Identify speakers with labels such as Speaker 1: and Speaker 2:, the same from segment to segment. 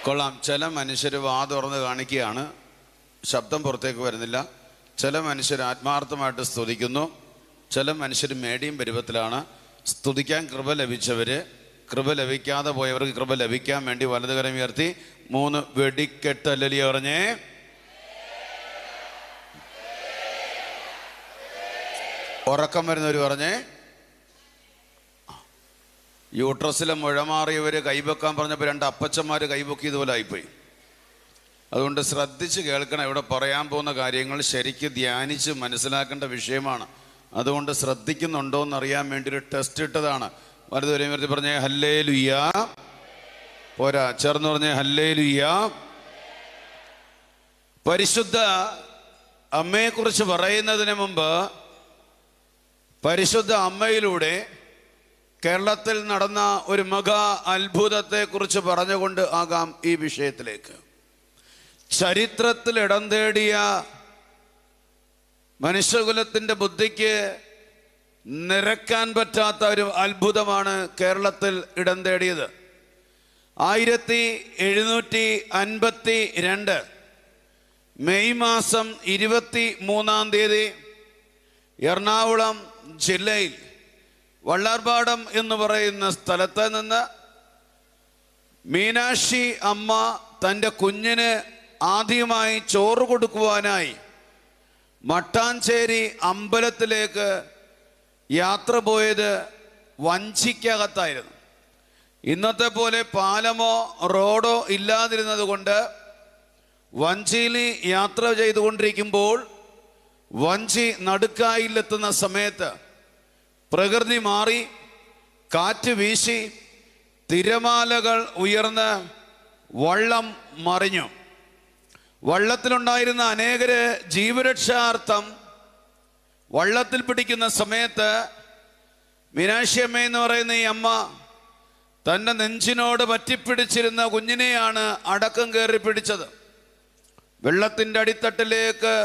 Speaker 1: കൊള്ളാം. ചില മനുഷ്യർ വാ തുറന്ന് കാണിക്കുകയാണ്, ശബ്ദം പുറത്തേക്ക് വരുന്നില്ല. ചില മനുഷ്യർ ആത്മാർത്ഥമായിട്ട് സ്തുതിക്കുന്നു, ചില മനുഷ്യർ മേടിയും പരുവത്തിലാണ്. സ്തുതിക്കാൻ കൃപ ലഭിച്ചവർ, കൃപ ലഭിക്കാതെ പോയവർക്ക് കൃപ ലഭിക്കാൻ വേണ്ടി വലതുകരം ഉയർത്തി 3 വെടിക്കെട്ട് ഹല്ലേലൂയ പറഞ്ഞേ. ഉറക്കം വരുന്നവർ പറഞ്ഞേ. യൂട്രസിലെ മുഴ മാറിയവർ കൈവെക്കാൻ പറഞ്ഞപ്പോൾ 2 അപ്പച്ചന്മാർ കൈവെക്കിയതുപോലെ ആയിപ്പോയി. അതുകൊണ്ട് ശ്രദ്ധിച്ച് കേൾക്കണം. ഇവിടെ പറയാൻ പോകുന്ന കാര്യങ്ങൾ ശരിക്ക് ധ്യാനിച്ച് മനസ്സിലാക്കേണ്ട വിഷയമാണ്. അതുകൊണ്ട് ശ്രദ്ധിക്കുന്നുണ്ടോ എന്നറിയാൻ വേണ്ടി ഒരു ടെസ്റ്റ് ഇട്ടതാണ്. വലതുവരെയും വരുത്തി പറഞ്ഞേ ഹല്ലേലൂയ. പോരാ, ചേർന്ന് പറഞ്ഞേ ഹല്ലേലൂയ. പരിശുദ്ധ അമ്മയെക്കുറിച്ച് പറയുന്നതിന് മുമ്പ് പരിശുദ്ധ അമ്മയിലൂടെ കേരളത്തിൽ നടന്ന ഒരു മഹാ അത്ഭുതത്തെക്കുറിച്ച് പറഞ്ഞുകൊണ്ട് ആകാം ഈ വിഷയത്തിലേക്ക്. ചരിത്രത്തിൽ ഇടം തേടിയ മനുഷ്യകുലത്തിൻ്റെ ബുദ്ധിക്ക് നിരക്കാൻ പറ്റാത്ത ഒരു അത്ഭുതമാണ് കേരളത്തിൽ ഇടം തേടിയത്. 1752 മെയ് മാസം 23-ാം തീയതി എറണാകുളം ജില്ലയിൽ വള്ളാർപാടം എന്ന് പറയുന്ന സ്ഥലത്ത് നിന്ന് മീനാക്ഷി അമ്മ തൻ്റെ കുഞ്ഞിന് ആദ്യമായി ചോറ് കൊടുക്കുവാനായി മട്ടാഞ്ചേരി അമ്പലത്തിലേക്ക് യാത്ര പോയത് വഞ്ചിക്കകത്തായിരുന്നു. ഇന്നത്തെ പോലെ പാലമോ റോഡോ ഇല്ലാതിരുന്നത് കൊണ്ട് വഞ്ചിയിൽ യാത്ര ചെയ്തുകൊണ്ടിരിക്കുമ്പോൾ വഞ്ചി നടുക്കായിലെത്തുന്ന സമയത്ത് പ്രകൃതി മാറി, കാറ്റ് വീശി, തിരമാലകൾ ഉയർന്ന് വള്ളം മറിഞ്ഞു. വള്ളത്തിലുണ്ടായിരുന്ന അനേകര് ജീവരക്ഷാർത്ഥം വള്ളത്തിൽ പിടിക്കുന്ന സമയത്ത് മീനാക്ഷി അമ്മ എന്ന് പറയുന്ന ഈ അമ്മ തൻ്റെ നെഞ്ചിനോട് പറ്റിപ്പിടിച്ചിരുന്ന കുഞ്ഞിനെയാണ് അടക്കം കയറി പിടിച്ചത്. വെള്ളത്തിൻ്റെ അടിത്തട്ടിലേക്ക്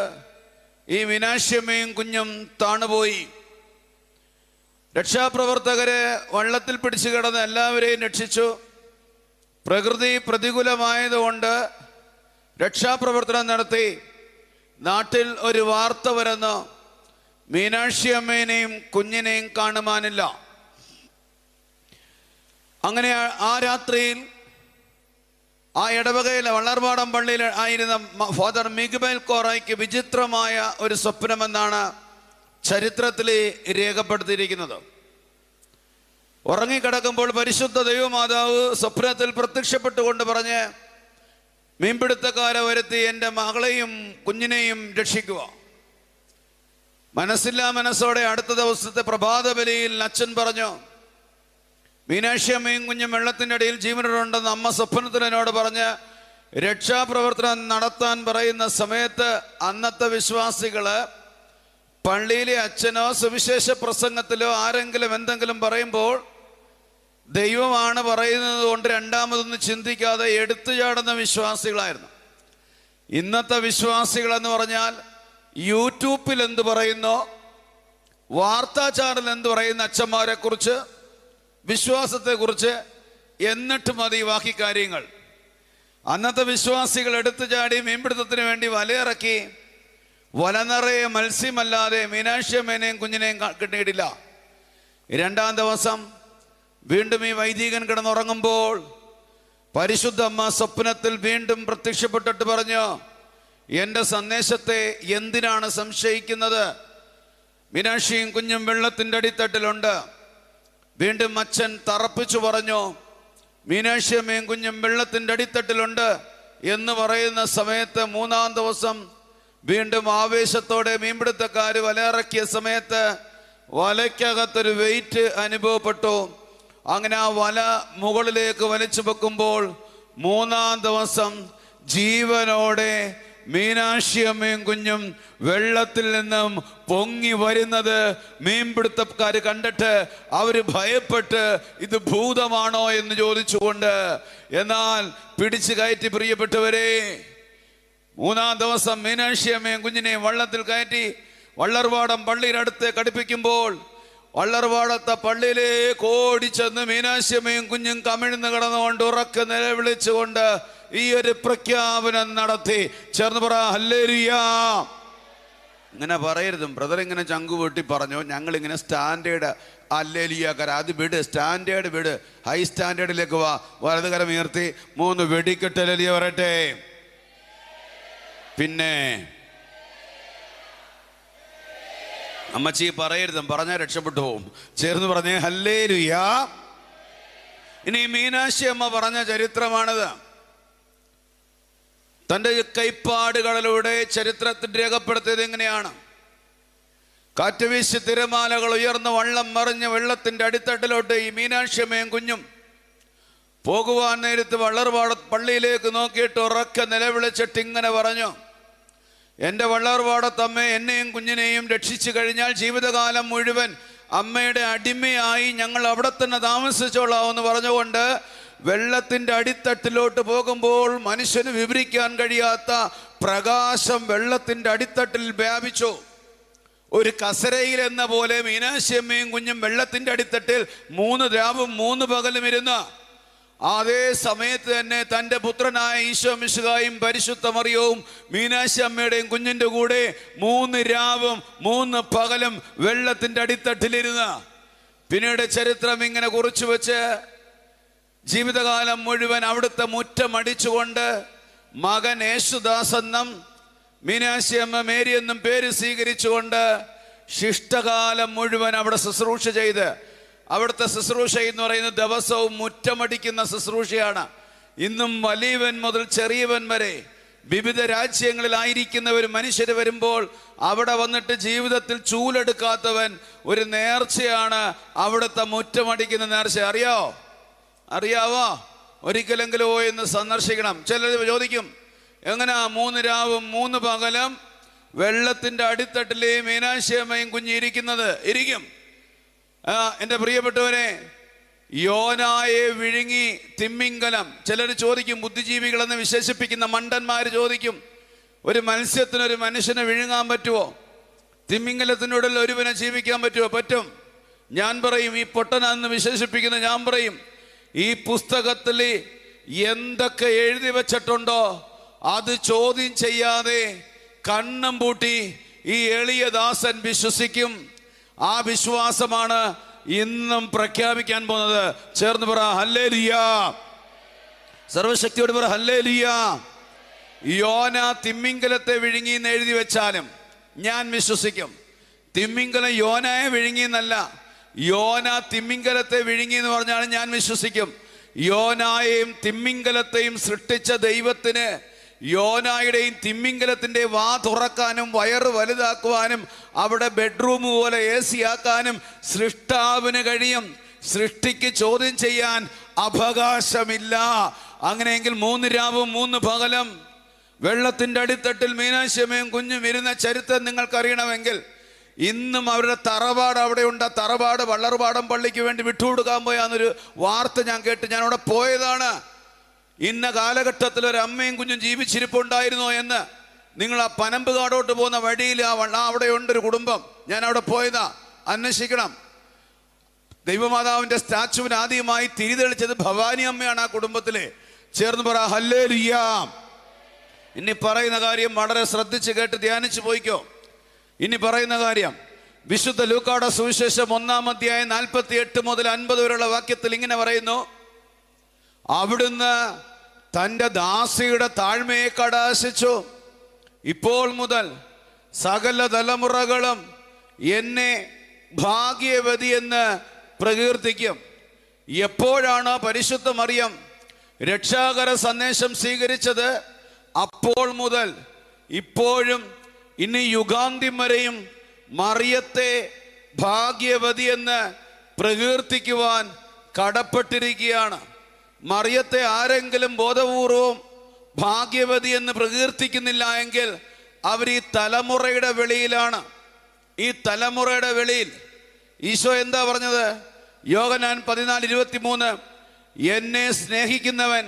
Speaker 1: ഈ മീനാക്ഷി അമ്മയും കുഞ്ഞും താണുപോയി. രക്ഷാപ്രവർത്തകരെ വള്ളത്തിൽ പിടിച്ചു കിടന്ന് എല്ലാവരെയും രക്ഷിച്ചു. പ്രകൃതി പ്രതികൂലമായതുകൊണ്ട് രക്ഷാപ്രവർത്തനം നടത്തി. നാട്ടിൽ ഒരു വാർത്ത വരുന്നു, മീനാക്ഷി അമ്മേനെയും കുഞ്ഞിനെയും കാണുവാനില്ല. അങ്ങനെ ആ രാത്രിയിൽ ആ ഇടവകയിലെ വള്ളാർപാടം പള്ളിയിൽ ആയിരുന്ന ഫാദർ മിഗ്ബേൽ കോറയ്ക്ക് വിചിത്രമായ ഒരു സ്വപ്നമെന്നാണ് ചരിത്രത്തിൽ രേഖപ്പെടുത്തിയിരിക്കുന്നത്. ഉറങ്ങിക്കിടക്കുമ്പോൾ പരിശുദ്ധ ദൈവമാതാവ് സ്വപ്നത്തിൽ പ്രത്യക്ഷപ്പെട്ടുകൊണ്ട് പറഞ്ഞ്, മീൻപിടുത്തക്കാരെ വരുത്തി എൻ്റെ മകളെയും കുഞ്ഞിനെയും രക്ഷിക്കുക. മനസ്സില്ലാ മനസ്സോടെ അടുത്ത ദിവസത്തെ പ്രഭാത ബലിയിൽ അച്ഛൻ പറഞ്ഞു, മീനാക്ഷി അമ്മയും കുഞ്ഞും വെള്ളത്തിൻ്റെ അടിയിൽ ജീവനോടുണ്ടെന്ന് അമ്മ സ്വപ്നത്തിൽ എന്നോട് പറഞ്ഞ് രക്ഷാപ്രവർത്തനം നടത്താൻ പറയുന്ന സമയത്ത് അന്നത്തെ വിശ്വാസികള് പള്ളിയിലെ അച്ഛനോ സുവിശേഷ പ്രസംഗത്തിലോ ആരെങ്കിലും എന്തെങ്കിലും പറയുമ്പോൾ ദൈവമാണ് പറയുന്നത് കൊണ്ട് രണ്ടാമതൊന്നും ചിന്തിക്കാതെ എടുത്തു ചാടുന്ന വിശ്വാസികളായിരുന്നു. ഇന്നത്തെ വിശ്വാസികൾ എന്ന് പറഞ്ഞാൽ യൂട്യൂബിൽ എന്ത് പറയുന്നോ, വാർത്താ ചാനൽ എന്ത് പറയുന്ന അച്ഛന്മാരെ കുറിച്ച്, വിശ്വാസത്തെക്കുറിച്ച്, എന്നിട്ട് മതി ബാക്കി കാര്യങ്ങൾ. അന്നത്തെ വിശ്വാസികൾ എടുത്തു ചാടി മീൻപിടുത്തത്തിന് വേണ്ടി വലയിറക്കി. വല നിറയെ മത്സ്യമല്ലാതെ മീനാക്ഷി അമ്മേനെയും കുഞ്ഞിനെയും കിട്ടിയിട്ടില്ല. 2-ാം ദിവസം വീണ്ടും ഈ വൈദികൻ കിടന്നുറങ്ങുമ്പോൾ പരിശുദ്ധ അമ്മ സ്വപ്നത്തിൽ വീണ്ടും പ്രത്യക്ഷപ്പെട്ടിട്ട് പറഞ്ഞു, എൻ്റെ സന്ദേശത്തെ എന്തിനാണ് സംശയിക്കുന്നത്? മീനാക്ഷിയും കുഞ്ഞും വെള്ളത്തിൻ്റെ അടിത്തട്ടിലുണ്ട്. വീണ്ടും അച്ഛൻ തറപ്പിച്ചു പറഞ്ഞു, മീനാക്ഷി അമ്മയും കുഞ്ഞും വെള്ളത്തിൻ്റെ അടിത്തട്ടിലുണ്ട് എന്ന് പറയുന്ന സമയത്ത് 3-ാം ദിവസം വീണ്ടും ആവേശത്തോടെ മീൻപിടുത്തക്കാർ വലയിറക്കിയ സമയത്ത് വലയ്ക്കകത്തൊരു വെയിറ്റ് അനുഭവപ്പെട്ടു. അങ്ങനെ ആ വല മുകളിലേക്ക് വലിച്ചു വെക്കുമ്പോൾ 3-ാം ദിവസം ജീവനോടെ മീനാക്ഷി അമ്മയും കുഞ്ഞും വെള്ളത്തിൽ നിന്നും പൊങ്ങി വരുന്നത് മീൻപിടുത്തക്കാർ കണ്ടിട്ട് അവര് ഭയപ്പെട്ട് ഇത് ഭൂതമാണോ എന്ന് ചോദിച്ചുകൊണ്ട്, എന്നാൽ പിടിച്ചു കയറ്റി പ്രിയപ്പെട്ടവരെ 3-ാം ദിവസം മീനാക്ഷി അമ്മയും കുഞ്ഞിനെയും വള്ളത്തിൽ കയറ്റി വള്ളർപാടം പള്ളിയിലടുത്ത് കടുപ്പിക്കുമ്പോൾ വള്ളർപാടത്തെ പള്ളിയിലേക്ക് ഓടിച്ചെന്ന് മീനാക്ഷി അമ്മയും കുഞ്ഞും കമിഴ്ന്ന് കിടന്നുകൊണ്ട് ഉറക്കെ നിലവിളിച്ചുകൊണ്ട് ഈ ഒരു പ്രഖ്യാപനം നടത്തി. ചേർന്ന് പറ ഹല്ലേലൂയ. ഇങ്ങനെ പറയരുതും ബ്രദർ, ഇങ്ങനെ ചങ്കു വെട്ടി പറഞ്ഞു. ഞങ്ങളിങ്ങനെ സ്റ്റാൻഡേർഡ് ഹല്ലേലൂയക്കാർ, അത് വിട്, സ്റ്റാൻഡേർഡ് വിട്, ഹൈ സ്റ്റാൻഡേർഡിലേക്ക് വാ. വലതുകരം ഉയർത്തി 3 വെടിക്കെട്ട് ഹല്ലേലൂയ പറയട്ടെ. പിന്നെ അമ്മച്ചി പറയരുതും, പറഞ്ഞാൽ രക്ഷപ്പെട്ടു പോവും. ചേർന്ന് പറഞ്ഞേ ഹല്ലേലൂയ. ഇനി മീനാക്ഷി അമ്മ പറഞ്ഞ ചരിത്രമാണിത്. തൻ്റെ കൈപ്പാടുകളിലൂടെ ചരിത്രത്തിൽ രേഖപ്പെടുത്തിയത് എങ്ങനെയാണ്? കാറ്റ് വീശി തിരമാലകൾ ഉയർന്ന് വള്ളം മറിഞ്ഞ് വെള്ളത്തിൻ്റെ അടിത്തട്ടിലോട്ട് ഈ മീനാക്ഷി അമ്മയും കുഞ്ഞും പോകുവാൻ നേരത്ത് വള്ളർപാട പള്ളിയിലേക്ക് നോക്കിയിട്ട് ഉറക്കെ നിലവിളിച്ചിട്ട് ഇങ്ങനെ പറഞ്ഞു, എൻ്റെ വള്ളർപാടത്തമ്മ എന്നെയും കുഞ്ഞിനെയും രക്ഷിച്ചു കഴിഞ്ഞാൽ ജീവിതകാലം മുഴുവൻ അമ്മയുടെ അടിമയായി ഞങ്ങൾ അവിടെ തന്നെ താമസിച്ചോളാമെന്ന് പറഞ്ഞുകൊണ്ട് വെള്ളത്തിൻ്റെ അടിത്തട്ടിലോട്ട് പോകുമ്പോൾ മനുഷ്യന് വിവരിക്കാൻ കഴിയാത്ത പ്രകാശം വെള്ളത്തിൻ്റെ അടിത്തട്ടിൽ വ്യാപിച്ചു. ഒരു കസരയിൽ എന്ന പോലെ മീനാക്ഷി അമ്മയും കുഞ്ഞും വെള്ളത്തിൻ്റെ അടിത്തട്ടിൽ 3 രാവും 3 പകലും ഇരുന്ന് അതേ സമയത്ത് തന്നെ തൻ്റെ പുത്രനായ ഈശോ മിശിഹായും പരിശുദ്ധ മറിയവും മീനാക്ഷി അമ്മയുടെയും കുഞ്ഞിൻ്റെ കൂടെ 3 രാവും 3 പകലും വെള്ളത്തിൻ്റെ അടിത്തട്ടിലിരുന്ന് പിന്നീട് ചരിത്രം ഇങ്ങനെ കുറിച്ചു വെച്ച് ജീവിതകാലം മുഴുവൻ അവിടുത്തെ മുറ്റമടിച്ചുകൊണ്ട് മകൻ യേശുദാസ് എന്നും മീനാക്ഷി അമ്മ മേരി എന്നും പേര് സ്വീകരിച്ചുകൊണ്ട് ശിഷ്ടകാലം മുഴുവൻ അവിടെ ശുശ്രൂഷ ചെയ്ത്, അവിടുത്തെ ശുശ്രൂഷ എന്ന് പറയുന്നത് ദിവസവും മുറ്റമടിക്കുന്ന ശുശ്രൂഷയാണ്. ഇന്നും വലിയവൻ മുതൽ ചെറിയവൻ വരെ വിവിധ രാജ്യങ്ങളിലായിരിക്കുന്നവർ മനുഷ്യർ വരുമ്പോൾ അവിടെ വന്നിട്ട് ജീവിതത്തിൽ ചൂലെടുക്കാത്തവൻ ഒരു നേർച്ചയാണ് അവിടുത്തെ മുറ്റമടിക്കുന്ന നേർച്ച. അറിയാവോ? ഒരിക്കലെങ്കിലും എന്ന് സന്ദർശിക്കണം. ചിലർ ചോദിക്കും, എങ്ങനെയാ 3 രാവും 3 പകലും വെള്ളത്തിൻ്റെ അടിത്തട്ടിലെ മീനാക്ഷി അമ്മയും കുഞ്ഞിരിക്കുന്നത്? ഇരിക്കും. എൻ്റെ പ്രിയപ്പെട്ടവരെ, യോനായെ വിഴുങ്ങി തിമ്മിങ്കലം. ചിലർ ചോദിക്കും, ബുദ്ധിജീവികളെന്ന് വിശേഷിപ്പിക്കുന്ന മണ്ടന്മാർ ചോദിക്കും, ഒരു മത്സ്യത്തിനൊരു മനുഷ്യനെ വിഴുങ്ങാൻ പറ്റുമോ? തിമ്മിങ്കലത്തിനോടുള്ള ഒരുവനെ ജീവിക്കാൻ പറ്റുമോ? പറ്റും. ഞാൻ പറയും, ഈ പൊട്ടനാന്ന് വിശേഷിപ്പിക്കുന്ന ഞാൻ പറയും, ഈ പുസ്തകത്തിൽ എന്തൊക്കെ എഴുതി വച്ചിട്ടുണ്ടോ അത് ചോദ്യം ചെയ്യാതെ കണ്ണും പൂട്ടി ഈ എളിയ ദാസൻ വിശ്വസിക്കും. ആ വിശ്വാസമാണ് ഇന്നും പ്രഖ്യാപിക്കാൻ പോകുന്നത്. ചേർന്ന് പറ ഹല്ലേലൂയ. സർവശക്തിയോട് പറ ഹല്ലേലൂയ. യോന തിമ്മിങ്കലത്തെ വിഴുങ്ങി എന്ന് എഴുതി വെച്ചാലും ഞാൻ വിശ്വസിക്കും. തിമ്മിങ്കലം യോനയെ വിഴുങ്ങി എന്നല്ല, യോന തിമ്മിങ്കലത്തെ വിഴുങ്ങി എന്ന് പറഞ്ഞാൽ ഞാൻ വിശ്വസിക്കും. യോനായെയും തിമ്മിങ്കലത്തെയും സൃഷ്ടിച്ച ദൈവത്തിന് യോനായുടെയും തിമ്മിങ്കലത്തിൻ്റെ വാ തുറക്കാനും വയറ് വലുതാക്കുവാനും അവിടെ ബെഡ്റൂം പോലെ AC ആക്കാനും സൃഷ്ടാവിന് കഴിയും. സൃഷ്ടിക്ക് ചോദ്യം ചെയ്യാൻ അവകാശമില്ല. അങ്ങനെയെങ്കിൽ 3 രാവും 3 പകലും വെള്ളത്തിൻ്റെ അടിത്തട്ടിൽ മീനാക്ഷി അമ്മയും കുഞ്ഞും ഇരുന്ന ചരിത്രം നിങ്ങൾക്കറിയണമെങ്കിൽ ഇന്നും അവരുടെ തറവാട് അവിടെയുണ്ട്. ആ തറവാട് വള്ളർപാടം പള്ളിക്ക് വേണ്ടി വിട്ടുകൊടുക്കാൻ പോയാന്നൊരു വാർത്ത ഞാൻ കേട്ട്. ഞാൻ അവിടെ പോയതാണ്. ഇന്ന കാലഘട്ടത്തിൽ ഒരു അമ്മയും കുഞ്ഞും ജീവിച്ചിരിപ്പുണ്ടായിരുന്നോ എന്ന്. നിങ്ങൾ ആ പനമ്പുകാടോട്ട് പോകുന്ന വഴിയിൽ അവിടെയുണ്ടൊരു കുടുംബം. ഞാൻ അവിടെ പോയതാ, അന്വേഷിക്കണം. ദൈവമാതാവിൻ്റെ സ്റ്റാച്ചുവിന് ആദ്യമായി തിരിതെളിച്ചത് ഭവാനി അമ്മയാണ് ആ കുടുംബത്തിലെ. ചേർന്ന് പറ ഹല്ലേലൂയ. ഇനി പറയുന്ന കാര്യം വളരെ ശ്രദ്ധിച്ച് കേട്ട് ധ്യാനിച്ചു പോയിക്കോ. ഇനി പറയുന്ന കാര്യം വിശുദ്ധ ലൂക്കായുടെ സുവിശേഷം 1-ാം അധ്യായം 48 മുതൽ 50 വരെയുള്ള വാക്യത്തിൽ ഇങ്ങനെ പറയുന്നു, അവിടുന്ന് തൻ്റെ ദാസിയുടെ താഴ്മയെ കടാശിച്ചു. ഇപ്പോൾ മുതൽ സകല തലമുറകളും എന്നെ ഭാഗ്യവതി എന്ന് പ്രകീർത്തിക്കും. എപ്പോഴാണ് പരിശുദ്ധ മറിയം രക്ഷാകര സന്ദേശം സ്വീകരിച്ചത്? അപ്പോൾ മുതൽ ഇപ്പോഴും ഇനി യുഗാന്ത്യം വരെയും മറിയത്തെ ഭാഗ്യവതി എന്ന് പ്രകീർത്തിക്കുവാൻ കടപ്പെട്ടിരിക്കുകയാണ്. മറിയത്തെ ആരെങ്കിലും ബോധപൂർവം ഭാഗ്യവതി എന്ന് പ്രകീർത്തിക്കുന്നില്ല എങ്കിൽ അവർ ഈ തലമുറയുടെ വെളിയിലാണ്. ഈ തലമുറയുടെ വെളിയിൽ ഈശോ എന്താ പറഞ്ഞത്? യോഹന്നാൻ 14:23, എന്നെ സ്നേഹിക്കുന്നവൻ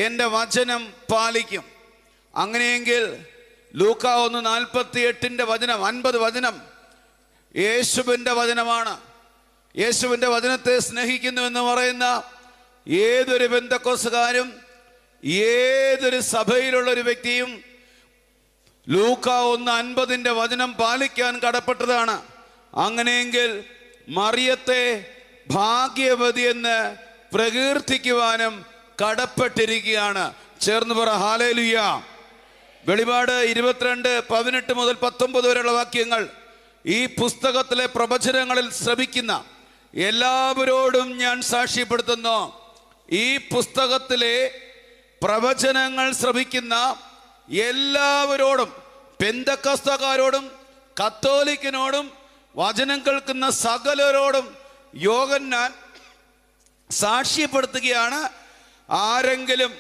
Speaker 1: എൻ്റെ വചനം പാലിക്കും. അങ്ങനെയെങ്കിൽ ലൂക്ക 1:48 വചനം 50 വചനം യേശുവിൻ്റെ വചനമാണ്. യേശുവിൻ്റെ വചനത്തെ സ്നേഹിക്കുന്നു എന്ന് പറയുന്ന ഏതൊരു പെന്തക്കോസ്തുകാരും ഏതൊരു സഭയിലുള്ള ഒരു വ്യക്തിയും ലൂക്ക 1:50 വചനം പാലിക്കാൻ കടപ്പെട്ടതാണ്. അങ്ങനെയെങ്കിൽ മറിയത്തെ ഭാഗ്യവതി എന്ന് പ്രകീർത്തിക്കുവാനും കടപ്പെട്ടിരിക്കുകയാണ്. ചേർന്ന് പറ ഹല്ലേലൂയ. വെളിപാട് 22:18 മുതൽ 19 വരെയുള്ള വാക്യങ്ങൾ. ഈ പുസ്തകത്തിലെ പ്രവചനങ്ങളിൽ ശ്രമിക്കുന്ന എല്ലാവരോടും ഞാൻ സാക്ഷ്യപ്പെടുത്തുന്നു. ഈ പുസ്തകത്തിലെ പ്രവചനങ്ങൾ ശ്രമിക്കുന്ന എല്ലാവരോടും, പെന്തക്കസ്തക്കാരോടും കത്തോലിക്കനോടും വചനം കേൾക്കുന്ന സകലരോടും യോഹന്നാൻ സാക്ഷ്യപ്പെടുത്തുകയാണ്. ആരെങ്കിലും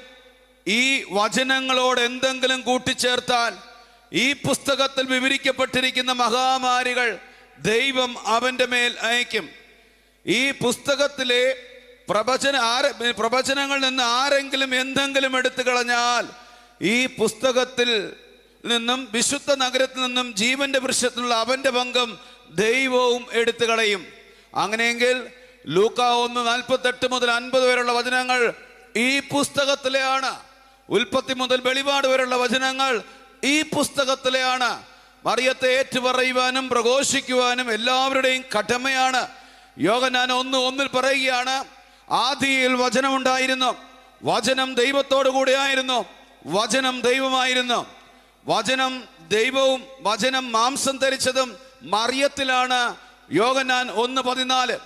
Speaker 1: ഈ വചനങ്ങളോട് എന്തെങ്കിലും കൂട്ടിച്ചേർത്താൽ ഈ പുസ്തകത്തിൽ വിവരിക്കപ്പെട്ടിരിക്കുന്ന മഹാമാരികൾ ദൈവം അവൻ്റെ മേൽ അയക്കും. ഈ പുസ്തകത്തിലെ പ്രവചനങ്ങളിൽ നിന്ന് ആരെങ്കിലും എന്തെങ്കിലും എടുത്തു കളഞ്ഞാൽ ഈ പുസ്തകത്തിൽ നിന്നും, വിശുദ്ധ നഗരത്തിൽ നിന്നും, ജീവന്റെ വൃക്ഷത്തിലുള്ള അവന്റെ പങ്കം ദൈവവും എടുത്തു കളയും. അങ്ങനെയെങ്കിൽ ലൂക്ക 1:48 മുതൽ 50 വരെയുള്ള വചനങ്ങൾ ഈ പുസ്തകത്തിലെയാണ്. ഉൽപ്പത്തി മുതൽ വെളിപാട് വരെയുള്ള വചനങ്ങൾ ഈ പുസ്തകത്തിലെയാണ്. മറിയത്തെ ഏറ്റുപറയുവാനും പ്രഘോഷിക്കുവാനും എല്ലാവരുടെയും കടമയാണ്. യോഹന്നാൻ 1:1 പറയുകയാണ്, ആദിയിൽ വചനമുണ്ടായിരുന്നു, വചനം ദൈവത്തോടു കൂടെ ആയിരുന്നു, വചനം ദൈവമായിരുന്നു. വചനം ദൈവവും വചനം മാംസം ധരിച്ചതും മറിയത്തിലാണ്. യോഹന്നാൻ 1:14.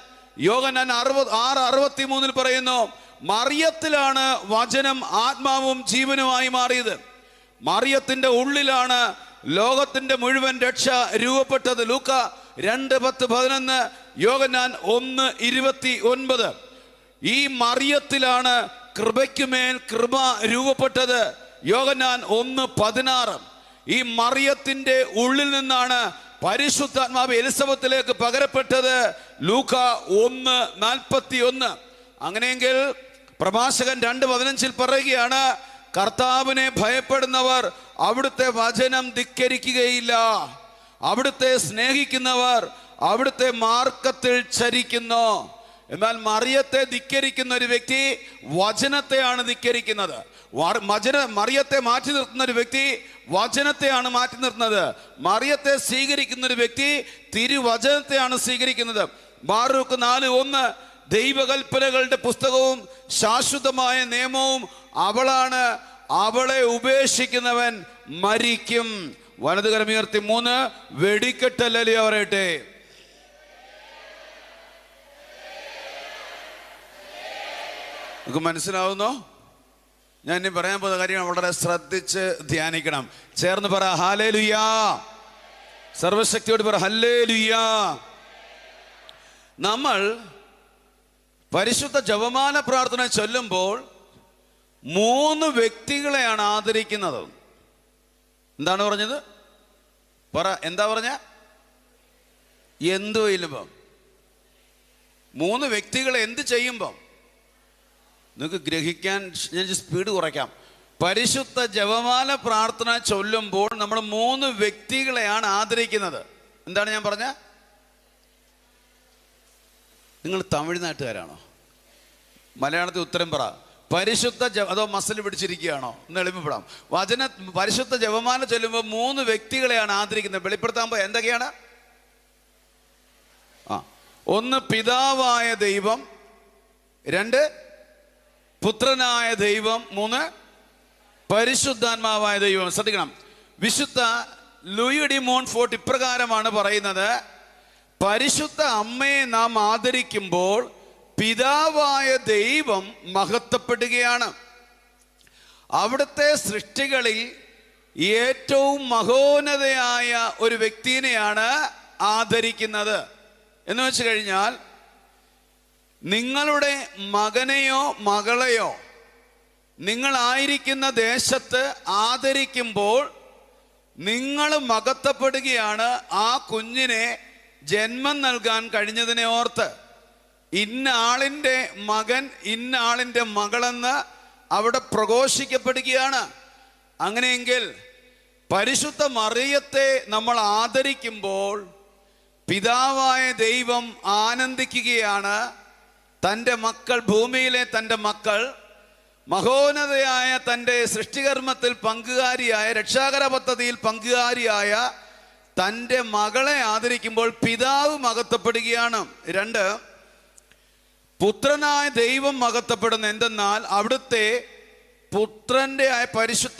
Speaker 1: യോഹന്നാൻ 6:63 പറയുന്നു, മറിയത്തിലാണ് വചനം ആത്മാവും ജീവനുമായി മാറിയത്. മറിയത്തിന്റെ ഉള്ളിലാണ് ലോകത്തിന്റെ മുഴുവൻ രക്ഷ രൂപപ്പെട്ടത്. ലൂക്ക 2:10-11, യോഹന്നാൻ 1:29. ഈ മറിയത്തിലാണ് കൃപയ്ക്കുമേൽ കൃപ രൂപപ്പെട്ടത്. യോഹന്നാൻ 1:16. ഈ മറിയത്തിന്റെ ഉള്ളിൽ നിന്നാണ് പരിശുദ്ധാത്മാവ് എലിസബത്തിലേക്ക് പകരപ്പെട്ടത്. ലൂക്ക 1:41. അങ്ങനെയെങ്കിൽ പ്രഭാഷകൻ 2:15 പറയുകയാണ്, കർത്താവിനെ ഭയപ്പെടുന്നവർ അവിടുത്തെ വചനം ധിക്കരിക്കുകയില്ല. അവിടുത്തെ സ്നേഹിക്കുന്നവർ അവിടുത്തെ മാർഗത്തിൽ ചരിക്കുന്നു. എന്നാൽ മറിയത്തെ ധിക്കരിക്കുന്ന ഒരു വ്യക്തി വചനത്തെയാണ് ധിക്കരിക്കുന്നത്. മറിയത്തെ മാറ്റി നിർത്തുന്ന ഒരു വ്യക്തി വചനത്തെയാണ് മാറ്റി നിർത്തുന്നത്. മറിയത്തെ സ്വീകരിക്കുന്ന ഒരു വ്യക്തി തിരുവചനത്തെയാണ് സ്വീകരിക്കുന്നത്. ബാറൂക്ക് 4:1, ദൈവകൽപ്പനകളുടെ പുസ്തകവും ശാശ്വതമായ നിയമവും അവളാണ്, അവളെ ഉപേക്ഷിക്കുന്നവൻ മരിക്കും. വലതുകരമുയർത്തി 3, വെടിക്കെട്ടല്ലേ പറയട്ടെ. നമുക്ക് മനസ്സിലാവുന്നോ? ഞാൻ ഇനി പറയാൻ പോകുന്ന കാര്യം വളരെ ശ്രദ്ധിച്ച് ധ്യാനിക്കണം. ചേർന്ന് പറ ഹല്ലേലൂയാ. സർവശക്തിയോട് പറ ഹല്ലേലൂയാ. നമ്മൾ പരിശുദ്ധ ജപമാല പ്രാർത്ഥന ചൊല്ലുമ്പോൾ 3 വ്യക്തികളെയാണ് ആദരിക്കുന്നത്. എന്താണ് പറഞ്ഞത്? പറ, എന്താ പറഞ്ഞ? എന്തു ഇല്ലുമ്പം 3 വ്യക്തികളെ എന്ത് ചെയ്യുമ്പം നിങ്ങൾക്ക് ഗ്രഹിക്കാൻ ഞാൻ സ്പീഡ് കുറയ്ക്കാം. പരിശുദ്ധ ജപമാല പ്രാർത്ഥന ചൊല്ലുമ്പോൾ നമ്മൾ 3 വ്യക്തികളെയാണ് ആദരിക്കുന്നത്. എന്താണ് ഞാൻ പറഞ്ഞ? നിങ്ങൾ തമിഴ്നാട്ടുകാരാണോ? മലയാളത്തിൽ ഉത്തരം പറ. പരിശുദ്ധ അതോ മസിൽ പിടിച്ചിരിക്കുകയാണോ? ഒന്ന് എളിമപ്പെടാം. പരിശുദ്ധ ജപമാല ചൊല്ലുമ്പോൾ 3 വ്യക്തികളെയാണ് ആദരിക്കുന്നത്. വെളിപ്പെടുത്താൻ എന്തൊക്കെയാണ്? 1 പിതാവായ ദൈവം, 2 പുത്രനായ ദൈവം, 3 പരിശുദ്ധാത്മാവായ ദൈവം. ശ്രദ്ധിക്കണം, വിശുദ്ധ ലൂയി ഡി മോൺഫോർട്ട് ഇപ്രകാരമാണ് പറയുന്നത്: പരിശുദ്ധ അമ്മയെ നാം ആദരിക്കുമ്പോൾ പിതാവായ ദൈവം മഹത്വപ്പെടുകയാണ്. അവിടുത്തെ സൃഷ്ടികളിൽ ഏറ്റവും മഹോന്നതയായ ഒരു വ്യക്തിയെയാണ് ആദരിക്കുന്നത്. എന്ന് വെച്ച് കഴിഞ്ഞാൽ, നിങ്ങളുടെ മകനെയോ മകളെയോ നിങ്ങളായിരിക്കുന്ന ദേശത്ത് ആദരിക്കുമ്പോൾ നിങ്ങൾ മഹത്വപ്പെടുകയാണ്. ആ കുഞ്ഞിനെ ജന്മം നൽകാൻ കഴിഞ്ഞതിനെ ഓർത്ത് ഇന്ന ആളിൻ്റെ മകൻ, ഇന്ന ആളിൻ്റെ മകളെന്ന് അവിടെ പ്രഘോഷിക്കപ്പെടുകയാണ്. അങ്ങനെയെങ്കിൽ പരിശുദ്ധ മറിയത്തെ നമ്മൾ ആദരിക്കുമ്പോൾ പിതാവായ ദൈവം ആനന്ദിക്കുകയാണ്. തൻ്റെ മക്കൾ, ഭൂമിയിലെ തൻ്റെ മക്കൾ മഹോന്നതയായ തൻ്റെ സൃഷ്ടികർമ്മത്തിൽ പങ്കുകാരിയായ, രക്ഷാകര പദ്ധതിയിൽ പങ്കുകാരിയായ തൻ്റെ മകളെ ആദരിക്കുമ്പോൾ പിതാവ് മഹത്വപ്പെടുകയാണ്. 2, പുത്രനായ ദൈവം മഹത്വപ്പെടുന്നു. എന്തെന്നാൽ അവിടുത്തെ പുത്രൻ്റെ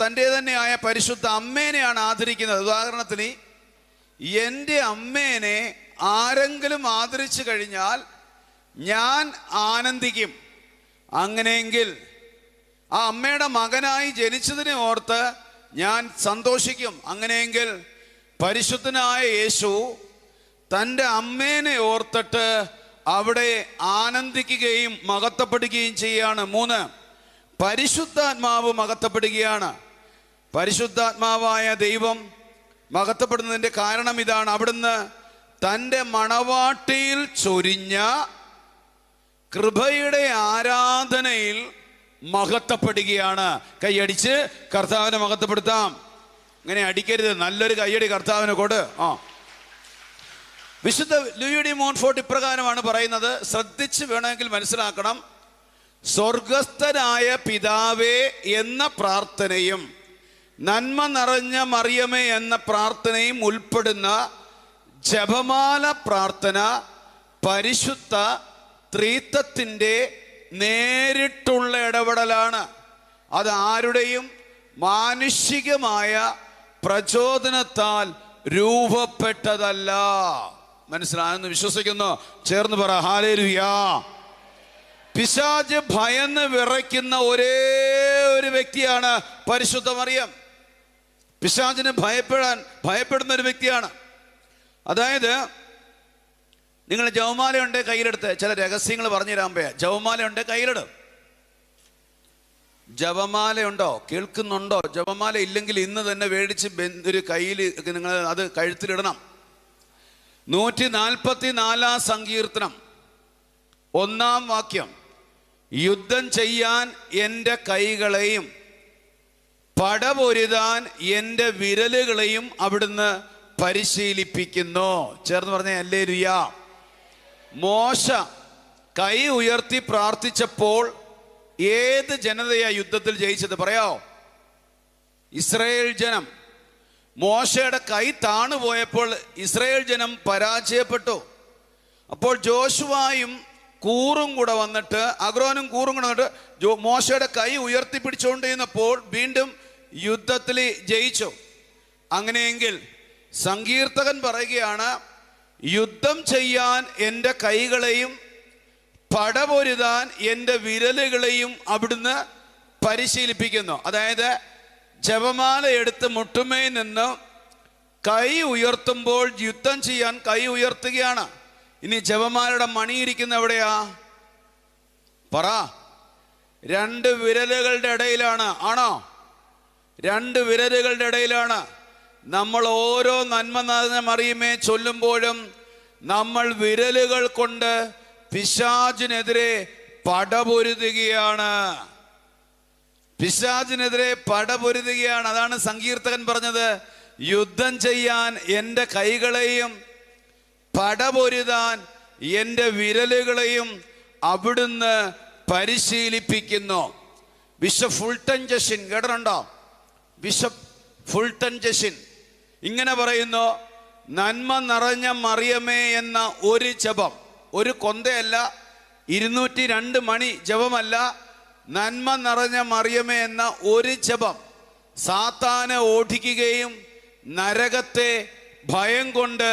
Speaker 1: തൻ്റെ തന്നെയായ പരിശുദ്ധ അമ്മേനെയാണ് ആദരിക്കുന്നത്. ഉദാഹരണത്തിന്, എൻ്റെ അമ്മേനെ ആരെങ്കിലും ആദരിച്ചു കഴിഞ്ഞാൽ ഞാൻ ആനന്ദിക്കും. അങ്ങനെയെങ്കിൽ ആ അമ്മയുടെ മകനായി ജനിച്ചതിനെ ഓർത്ത് ഞാൻ സന്തോഷിക്കും. അങ്ങനെയെങ്കിൽ പരിശുദ്ധനായ യേശു തൻ്റെ അമ്മേനെ ഓർത്തിട്ട് അവിടെ ആനന്ദിക്കുകയും മഹത്വപ്പെടുകയും ചെയ്യുകയാണ്. 3, പരിശുദ്ധാത്മാവ് മഹത്വപ്പെടുകയാണ്. പരിശുദ്ധാത്മാവായ ദൈവം മഹത്വപ്പെടുന്നതിൻ്റെ കാരണം ഇതാണ്. അവിടുന്ന് തൻ്റെ മണവാട്ടിയിൽ ചൊരിഞ്ഞ കൃപയുടെ ആരാധനയിൽ മഹത്വപ്പെടുകയാണ്. കൈയടിച്ച് കർത്താവിനെ മഹത്വപ്പെടുത്താം. അങ്ങനെ അടിക്കരുത്, നല്ലൊരു കൈയടി കർത്താവിനെ കൊട്. വിശുദ്ധ ലൂയി ഡി മോൺഫോർട്ട് ഇപ്രകാരമാണ് പറയുന്നത്. ശ്രദ്ധിച്ച് വേണമെങ്കിൽ മനസ്സിലാക്കണം. സ്വർഗസ്ഥനായ പിതാവേ എന്ന പ്രാർത്ഥനയും നന്മ നിറഞ്ഞ മറിയമേ എന്ന പ്രാർത്ഥനയും ഉൾപ്പെടുന്ന ജപമാല പ്രാർത്ഥന പരിശുദ്ധ ത്രിത്വത്തിൻ്റെ നേരിട്ടുള്ള ഇടപെടലാണ്. അത് ആരുടെയും മാനുഷികമായ പ്രചോദനത്താൽ രൂപപ്പെട്ടതല്ല. മനസ്സിലായെന്ന് വിശ്വസിക്കുന്നു. ചേർന്ന് പറ ഹല്ലേലൂയാ. പിശാച് ഭയന്ന് വിറയ്ക്കുന്ന ഒരേ ഒരു വ്യക്തിയാണ് പരിശുദ്ധ മറിയം. പിശാചിന് ഭയപ്പെടുന്ന ഒരു വ്യക്തിയാണ്. അതായത്, നിങ്ങൾ ജപമാലയുണ്ട് കയ്യിലെടുത്ത്, ചില രഹസ്യങ്ങൾ പറഞ്ഞു തരാൻ പോയാ. ജപമാലയുണ്ട് കയ്യിലിടും. ജപമാലയുണ്ടോ? കേൾക്കുന്നുണ്ടോ? ജപമാല ഇല്ലെങ്കിൽ ഇന്ന് തന്നെ മേടിച്ച് ഒരു കയ്യിൽ നിങ്ങൾ അത് കഴുത്തിലിടണം. 144 സങ്കീർത്തനം 1 വാക്യം, യുദ്ധം ചെയ്യാൻ എൻ്റെ കൈകളെയും പടപൊരുതാൻ എൻ്റെ വിരലുകളെയും അവിടുന്ന് പരിശീലിപ്പിക്കുന്നു. ചേർന്ന് പറഞ്ഞേ ഹല്ലേലൂയാ. മോശ കൈ ഉയർത്തി പ്രാർത്ഥിച്ചപ്പോൾ ഏത് ജനതയാ യുദ്ധത്തിൽ ജയിച്ചത്? പറയാവോ? ഇസ്രായേൽ ജനം. മോശയുടെ കൈ താണുപോയപ്പോൾ ഇസ്രായേൽ ജനം പരാജയപ്പെട്ടു. അപ്പോൾ ജോഷുവായും കൂറും കൂടെ വന്നിട്ട്, അഹ്റോനും കൂറും കൂടെ വന്നിട്ട് മോശയുടെ കൈ ഉയർത്തിപ്പിടിച്ചുകൊണ്ടിരുന്നപ്പോൾ വീണ്ടും യുദ്ധത്തിൽ ജയിച്ചു. അങ്ങനെയെങ്കിൽ സങ്കീർത്തകൻ പറയുകയാണ്, യുദ്ധം ചെയ്യാൻ എൻ്റെ കൈകളെയും പടപൊരുതാൻ എൻ്റെ വിരലുകളെയും അവിടുന്ന് പരിശീലിപ്പിക്കുന്നു. അതായത്, ജപമാല എടുത്ത് മുട്ടുമേൽ നിന്ന് കൈ ഉയർത്തുമ്പോൾ യുദ്ധം ചെയ്യാൻ കൈ ഉയർത്തുകയാണ്. ഇനി ജപമാലയുടെ മണിയിരിക്കുന്ന എവിടെയാ? പറ. 2 വിരലുകളുടെ ഇടയിലാണ്. ആണോ? 2 വിരലുകളുടെ ഇടയിലാണ്. നമ്മൾ ഓരോ നന്മ നിറഞ്ഞ മറിയമേ ചൊല്ലുമ്പോഴും നമ്മൾ വിരലുകൾ കൊണ്ട് പിശാചിനെതിരെ പടപൊരുതുകയാണ്. പിശാചിനെതിരെ പടപൊരുതുകയാണ്. അതാണ് സങ്കീർത്തകൻ പറഞ്ഞത്, യുദ്ധം ചെയ്യാൻ എൻ്റെ കൈകളെയും പടപൊരുതാൻ എൻ്റെ വിരലുകളെയും അവിടുന്ന് പരിശീലിപ്പിക്കുന്നു. ബിഷപ്പ് ഫുൾട്ടൻ ജഷിൻ കേട്ടിട്ടുണ്ടോ? ബിഷപ്പ് ഫുൾട്ടൻ ജഷിൻ ഇങ്ങനെ പറയുന്നു, നന്മ നിറഞ്ഞ മറിയമേ എന്ന ഒരു ജപം, ഒരു കൊന്തയല്ല, 202 മണി ജപമല്ല, നന്മ നിറഞ്ഞ മറിയമേ എന്ന ഒരു ജപം സാത്താനെ ഓടിക്കുകയും നരകത്തെ ഭയം കൊണ്ട്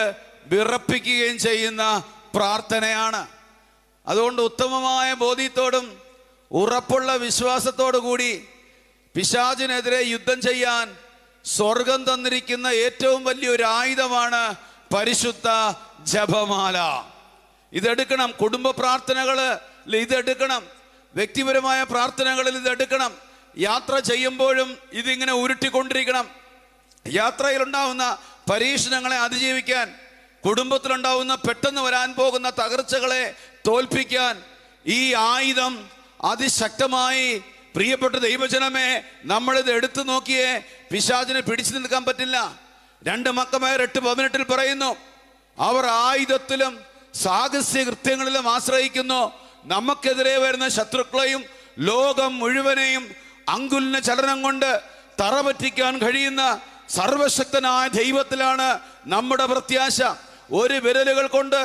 Speaker 1: വിറപ്പിക്കുകയും ചെയ്യുന്ന പ്രാർത്ഥനയാണ്. അതുകൊണ്ട് ഉത്തമമായ ബോധ്യത്തോടും ഉറപ്പുള്ള വിശ്വാസത്തോടു കൂടി പിശാചിനെതിരെ യുദ്ധം ചെയ്യാൻ സ്വർഗം തന്നിരിക്കുന്ന ഏറ്റവും വലിയൊരു ആയുധമാണ് പരിശുദ്ധ ജപമാല. ഇതെടുക്കണം. കുടുംബ പ്രാർത്ഥനകളിൽ ഇതെടുക്കണം. വ്യക്തിപരമായ പ്രാർത്ഥനകളിൽ ഇതെടുക്കണം. യാത്ര ചെയ്യുമ്പോഴും ഇതിങ്ങനെ ഉരുട്ടിക്കൊണ്ടിരിക്കണം. യാത്രയിലുണ്ടാവുന്ന പരീക്ഷണങ്ങളെ അതിജീവിക്കാൻ, കുടുംബത്തിലുണ്ടാവുന്ന പെട്ടെന്ന് വരാൻ പോകുന്ന തകർച്ചകളെ തോൽപ്പിക്കാൻ ഈ ആയുധം അതിശക്തമായി, പ്രിയപ്പെട്ട ദൈവജനമേ, നമ്മളിത് എടുത്തു നോക്കിയേ പിശാചിനെ പിടിച്ചു നിൽക്കാൻ പറ്റില്ല. 2 മക്കമായർ 8:18 പറയുന്നു, അവർ ആയുധത്തിലും സാഹസ്യ കൃത്യങ്ങളിലും ആശ്രയിക്കുന്നു. നമുക്കെതിരെ വരുന്ന ശത്രുക്കളെയും ലോകം മുഴുവനെയും അങ്കുലിന ചലനം കൊണ്ട് തറപറ്റിക്കാൻ കഴിയുന്ന സർവശക്തനായ ദൈവത്തിലാണ് നമ്മുടെ പ്രത്യാശ. ഒരു വിരലുകൾ കൊണ്ട്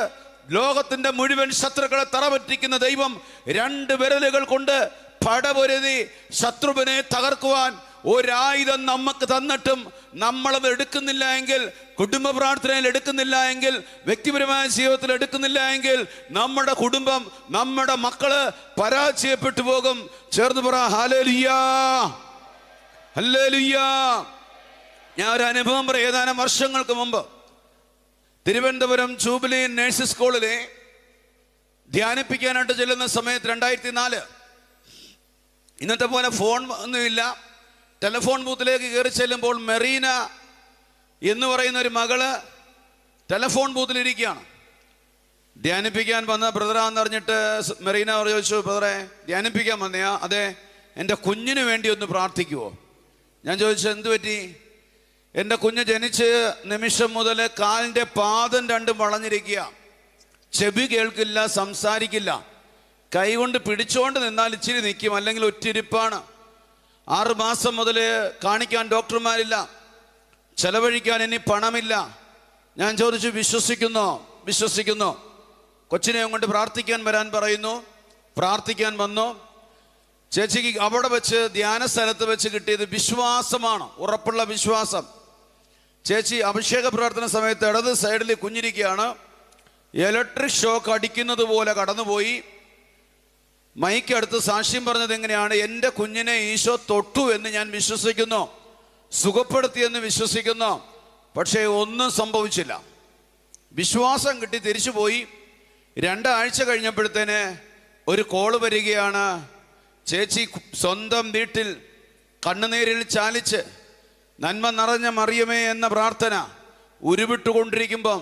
Speaker 1: ലോകത്തിന്റെ മുഴുവൻ ശത്രുക്കളെ തറപറ്റിക്കുന്ന ദൈവം 2 വിരലുകൾ കൊണ്ട് പടപൊരുതി ശത്രുവിനെ തകർക്കുവാൻ ഒരായുധം നമുക്ക് തന്നിട്ടും നമ്മളത് എടുക്കുന്നില്ല എങ്കിൽ, കുടുംബ പ്രാർത്ഥനയിൽ എടുക്കുന്നില്ല എങ്കിൽ, വ്യക്തിപരമായ ജീവിതത്തിൽ എടുക്കുന്നില്ല എങ്കിൽ, നമ്മുടെ കുടുംബം, നമ്മുടെ മക്കള് പരാജയപ്പെട്ടു പോകും. ചേർന്ന് പറ ഹല്ലേലൂയ, ഹല്ലേലൂയ. ഞാൻ ഒരു അനുഭവം പറയാം. ഏതാനും വർഷങ്ങൾക്ക് മുമ്പ് തിരുവനന്തപുരം ജൂബിലി നഴ്സസ് സ്കൂളിലെ ധ്യാനിപ്പിക്കാനായിട്ട് ചെല്ലുന്ന സമയത്ത് 2004, ഇന്നത്തെ പോലെ ഫോൺ ഒന്നുമില്ല. ടെലിഫോൺ ബൂത്തിലേക്ക് കയറി ചെല്ലുമ്പോൾ മെറീന എന്ന് പറയുന്ന ഒരു മകള് ടെലിഫോൺ ബൂത്തിലിരിക്കുകയാണ്. ധ്യാനിപ്പിക്കാൻ വന്ന ബ്രദറാന്ന് പറഞ്ഞിട്ട് മെറീന ചോദിച്ചു, ബ്രദറെ ധ്യാനിപ്പിക്കാൻ വന്നയാ? അതെ. എൻ്റെ കുഞ്ഞിന് വേണ്ടി ഒന്ന് പ്രാർത്ഥിക്കുവോ? ഞാൻ ചോദിച്ചു, എന്തു പറ്റി? എൻ്റെ കുഞ്ഞ് ജനിച്ച് നിമിഷം മുതൽ കാലിൻ്റെ പാദം 2 വളഞ്ഞിരിക്കുക, ചെവി കേൾക്കില്ല, സംസാരിക്കില്ല, കൈകൊണ്ട് പിടിച്ചോണ്ട് നിന്നാൽ ഇച്ചിരി നിൽക്കും, അല്ലെങ്കിൽ ഒറ്റിരിപ്പാണ്. 6 മാസം മുതൽ കാണിക്കാൻ ഡോക്ടർമാരില്ല, ചെലവഴിക്കാൻ ഇനി പണമില്ല. ഞാൻ ചോദിച്ചു, വിശ്വസിക്കുന്നോ? വിശ്വസിക്കുന്നു. കൊച്ചിനെ കൊണ്ട് പ്രാർത്ഥിക്കാൻ വരാൻ പറയുന്നു. പ്രാർത്ഥിക്കാൻ വന്നു. ചേച്ചിക്ക് അവിടെ വെച്ച് ധ്യാന സ്ഥലത്ത് വെച്ച് കിട്ടിയത് വിശ്വാസമാണ്, ഉറപ്പുള്ള വിശ്വാസം. ചേച്ചി അഭിഷേക പ്രാർത്ഥന സമയത്ത് ഇടത് സൈഡിൽ കുഞ്ഞിരിക്കുകയാണ്. ഇലക്ട്രിക് ഷോക്ക് അടിക്കുന്നത് പോലെ കടന്നുപോയി. മൈക്കടുത്ത് സാക്ഷ്യം പറഞ്ഞത് എങ്ങനെയാണ്? എൻ്റെ കുഞ്ഞിനെ ഈശോ തൊട്ടു എന്ന് ഞാൻ വിശ്വസിക്കുന്നു, സുഖപ്പെടുത്തിയെന്ന് വിശ്വസിക്കുന്നു. പക്ഷേ ഒന്നും സംഭവിച്ചില്ല. വിശ്വാസം കിട്ടി തിരിച്ചുപോയി. 2 ആഴ്ച കഴിഞ്ഞപ്പോഴത്തേന് ഒരു കോള് വരികയാണ്. ചേച്ചി സ്വന്തം വീട്ടിൽ കണ്ണുനീരിൽ ചാലിച്ച് നന്മ നിറഞ്ഞ മറിയമേ എന്ന പ്രാർത്ഥന ഉരുവിട്ടുകൊണ്ടിരിക്കുമ്പം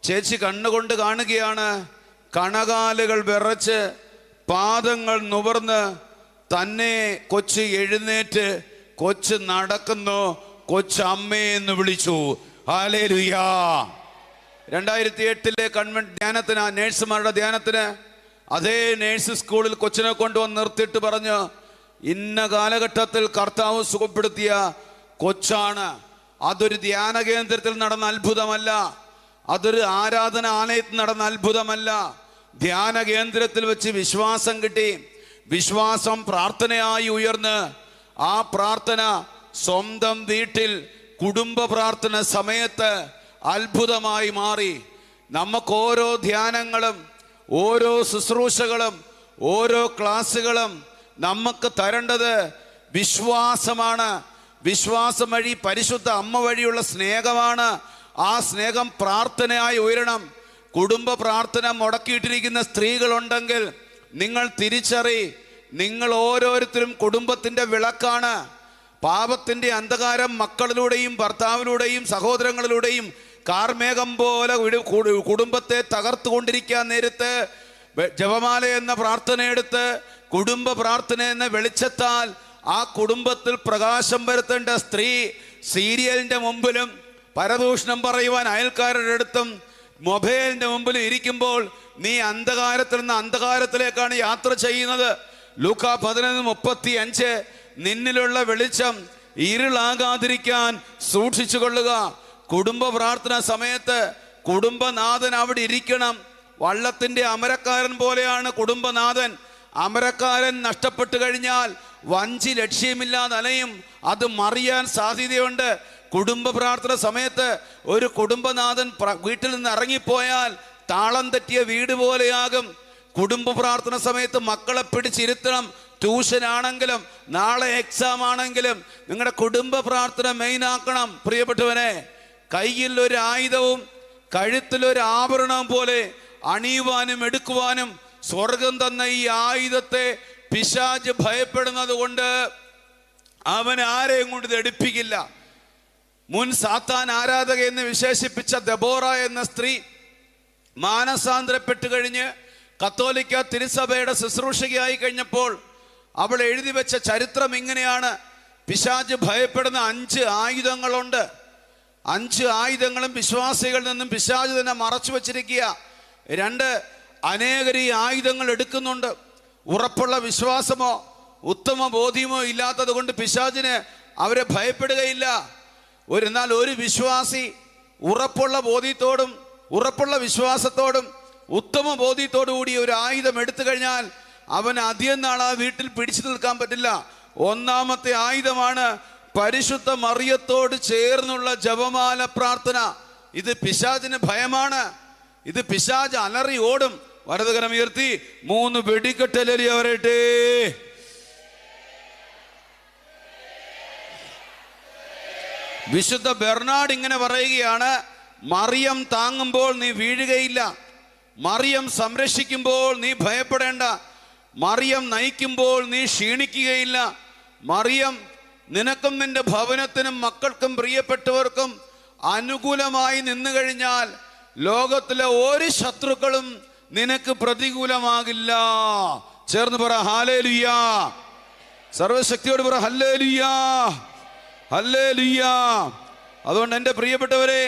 Speaker 1: ചേച്ചി കണ്ണുകൊണ്ട് കാണുകയാണ്, കണകാലുകൾ വിറച്ച് പാദങ്ങൾ നുവർന്ന് തന്നെ കൊച്ച് എഴുന്നേറ്റ് കൊച്ച് നടക്കുന്നു, കൊച്ചമ്മയെന്ന് വിളിച്ചു. ഹല്ലേലൂയ. 2008 കൺവെന്റ് ധ്യാനത്തിന്, നേഴ്സുമാരുടെ ധ്യാനത്തിന് അതേ നേഴ്സ് സ്കൂളിൽ കൊച്ചിനെ കൊണ്ടുവന്ന് നിർത്തിയിട്ട് പറഞ്ഞു, ഇന്ന കാലഘട്ടത്തിൽ കർത്താവ് സുഖപ്പെടുത്തിയ കൊച്ചാണ്. അതൊരു ധ്യാന കേന്ദ്രത്തിൽ നടന്ന അത്ഭുതമല്ല, അതൊരു ആരാധന ആലയത്തിൽ നടന്ന അത്ഭുതമല്ല. ധ്യാന കേന്ദ്രത്തിൽ വെച്ച് വിശ്വാസം കിട്ടി. വിശ്വാസം പ്രാർത്ഥനയായി ഉയർന്ന് ആ പ്രാർത്ഥന സ്വന്തം വീട്ടിൽ കുടുംബ പ്രാർത്ഥന സമയത്ത് അത്ഭുതമായി മാറി. നമുക്ക് ഓരോ ധ്യാനങ്ങളും, ഓരോ ശുശ്രൂഷകളും, ഓരോ ക്ലാസ്സുകളും നമുക്ക് തരേണ്ടത് വിശ്വാസമാണ്. വിശ്വാസം വഴി, പരിശുദ്ധ അമ്മ വഴിയുള്ള സ്നേഹമാണ്. ആ സ്നേഹം പ്രാർത്ഥനയായി ഉയരണം. കുടുംബ പ്രാർത്ഥന മുടക്കിയിട്ടിരിക്കുന്ന സ്ത്രീകളുണ്ടെങ്കിൽ നിങ്ങൾ തിരിച്ചറി, നിങ്ങൾ ഓരോരുത്തരും കുടുംബത്തിൻ്റെ വിളക്കാണ്. പാപത്തിൻ്റെ അന്ധകാരം മക്കളിലൂടെയും ഭർത്താവിലൂടെയും സഹോദരങ്ങളിലൂടെയും കാർമേഘം പോലെ കുടുംബത്തെ തകർത്തുകൊണ്ടിരിക്കാൻ നേരത്ത് ജപമാല എന്ന പ്രാർത്ഥന എടുത്ത് കുടുംബ പ്രാർത്ഥന എന്ന വെളിച്ചത്താൽ ആ കുടുംബത്തിൽ പ്രകാശം വരുത്തേണ്ട സ്ത്രീ സീരിയലിൻ്റെ മുമ്പിലും പരദൂഷണം പറയുവാൻ അയൽക്കാരുടെ അടുത്തും മൊബൈലിൻ്റെ മുമ്പിലും ഇരിക്കുമ്പോൾ നീ അന്ധകാരത്തിൽ നിന്ന് അന്ധകാരത്തിലേക്കാണ് യാത്ര ചെയ്യുന്നത്. ലൂക്കാ 11:35 നിന്നിലുള്ള വെളിച്ചം ഇരുളാകാതിരിക്കാൻ സൂക്ഷിച്ചു കൊള്ളുക. കുടുംബ പ്രാർത്ഥന സമയത്ത് കുടുംബനാഥൻ അവിടെ ഇരിക്കണം. വള്ളത്തിൻ്റെ അമരക്കാരൻ പോലെയാണ് കുടുംബനാഥൻ. അമരക്കാരൻ നഷ്ടപ്പെട്ടു കഴിഞ്ഞാൽ വഞ്ചി ലക്ഷ്യമില്ലാതെ അലയും, അത് മറിയാൻ സാധ്യതയുണ്ട്. കുടുംബ പ്രാർത്ഥന സമയത്ത് ഒരു കുടുംബനാഥൻ വീട്ടിൽ നിന്ന് ഇറങ്ങിപ്പോയാൽ താളം തെറ്റിയ വീട് പോലെയാകും. കുടുംബ പ്രാർത്ഥന സമയത്ത് മക്കളെ പിടിച്ചിരുത്തണം. ട്യൂഷൻ ആണെങ്കിലും നാളെ എക്സാം ആണെങ്കിലും നിങ്ങളുടെ കുടുംബ പ്രാർത്ഥന മെയിനാക്കണം. പ്രിയപ്പെട്ടവനെ, കയ്യിൽ ഒരു ആയുധവും കഴുത്തിലൊരു ആഭരണവും പോലെ അണിയുവാനും എടുക്കുവാനും സ്വർഗം തന്ന ഈ ആയുധത്തെ പിശാച് ഭയപ്പെടുന്നത് കൊണ്ട് അവൻ ആരെയും കൊണ്ട് ഇത് എടുപ്പിക്കില്ല. മുൻ സാത്താൻ ആരാധക എന്ന് വിശേഷിപ്പിച്ച ദെബോറ എന്ന സ്ത്രീ മാനസാന്തരപ്പെട്ട് കഴിഞ്ഞ് കത്തോലിക്ക തിരുസഭയുടെ ശുശ്രൂഷകയായി കഴിഞ്ഞപ്പോൾ അവൾ എഴുതി വെച്ച ചരിത്രം ഇങ്ങനെയാണ്. പിശാച് ഭയപ്പെടുന്ന 5 ആയുധങ്ങളുണ്ട്. 5 ആയുധങ്ങളും വിശ്വാസികളിൽ നിന്നും പിശാച് തന്നെ മറച്ചു വച്ചിരിക്കുക. 2, അനേകർ ഈ ആയുധങ്ങൾ എടുക്കുന്നുണ്ട്. ഉറപ്പുള്ള വിശ്വാസമോ ഉത്തമ ബോധ്യമോ ഇല്ലാത്തത് കൊണ്ട് പിശാചിന് അവരെ ഭയപ്പെടുകയില്ല. എന്നാൽ ഒരു വിശ്വാസി ഉറപ്പുള്ള ബോധ്യത്തോടും ഉറപ്പുള്ള വിശ്വാസത്തോടും ഉത്തമ ബോധ്യത്തോടു കൂടി ഒരു ആയുധം എടുത്തു കഴിഞ്ഞാൽ അവന് അധികം നാൾ ആ വീട്ടിൽ പിടിച്ചു നിൽക്കാൻ പറ്റില്ല. ഒന്നാമത്തെ ആയുധമാണ് പരിശുദ്ധ മറിയത്തോട് ചേർന്നുള്ള ജപമാല പ്രാർത്ഥന. ഇത് പിശാചിന് ഭയമാണ്. ഇത് പിശാച് അലറി ഓടും. വലതുകരം ഉയർത്തി 3 വെടിക്കെട്ടലരി അവരട്ടെ. വിശുദ്ധ ബെർണാഡ് ഇങ്ങനെ പറയുകയാണ്, മറിയം താങ്ങുമ്പോൾ നീ വീഴുകയില്ല, മറിയം സംരക്ഷിക്കുമ്പോൾ നീ ഭയപ്പെടേണ്ട, മറിയം നയിക്കുമ്പോൾ നീ ക്ഷീണിക്കുകയില്ല, മറിയം നിനക്കും നിന്റെ ഭവനത്തിനും മക്കൾക്കും പ്രിയപ്പെട്ടവർക്കും അനുകൂലമായി നിന്നു കഴിഞ്ഞാൽ ലോകത്തിലെ ഒരു ശത്രുക്കളും നിനക്ക് പ്രതികൂലമാകില്ല. ചേർന്ന് പറ ഹല്ലേലൂയ. സർവശക്തിയോട് പറ ഹല്ലേലൂയ, ഹല്ലേലൂയ. അതുകൊണ്ട് എൻ്റെ പ്രിയപ്പെട്ടവരെ,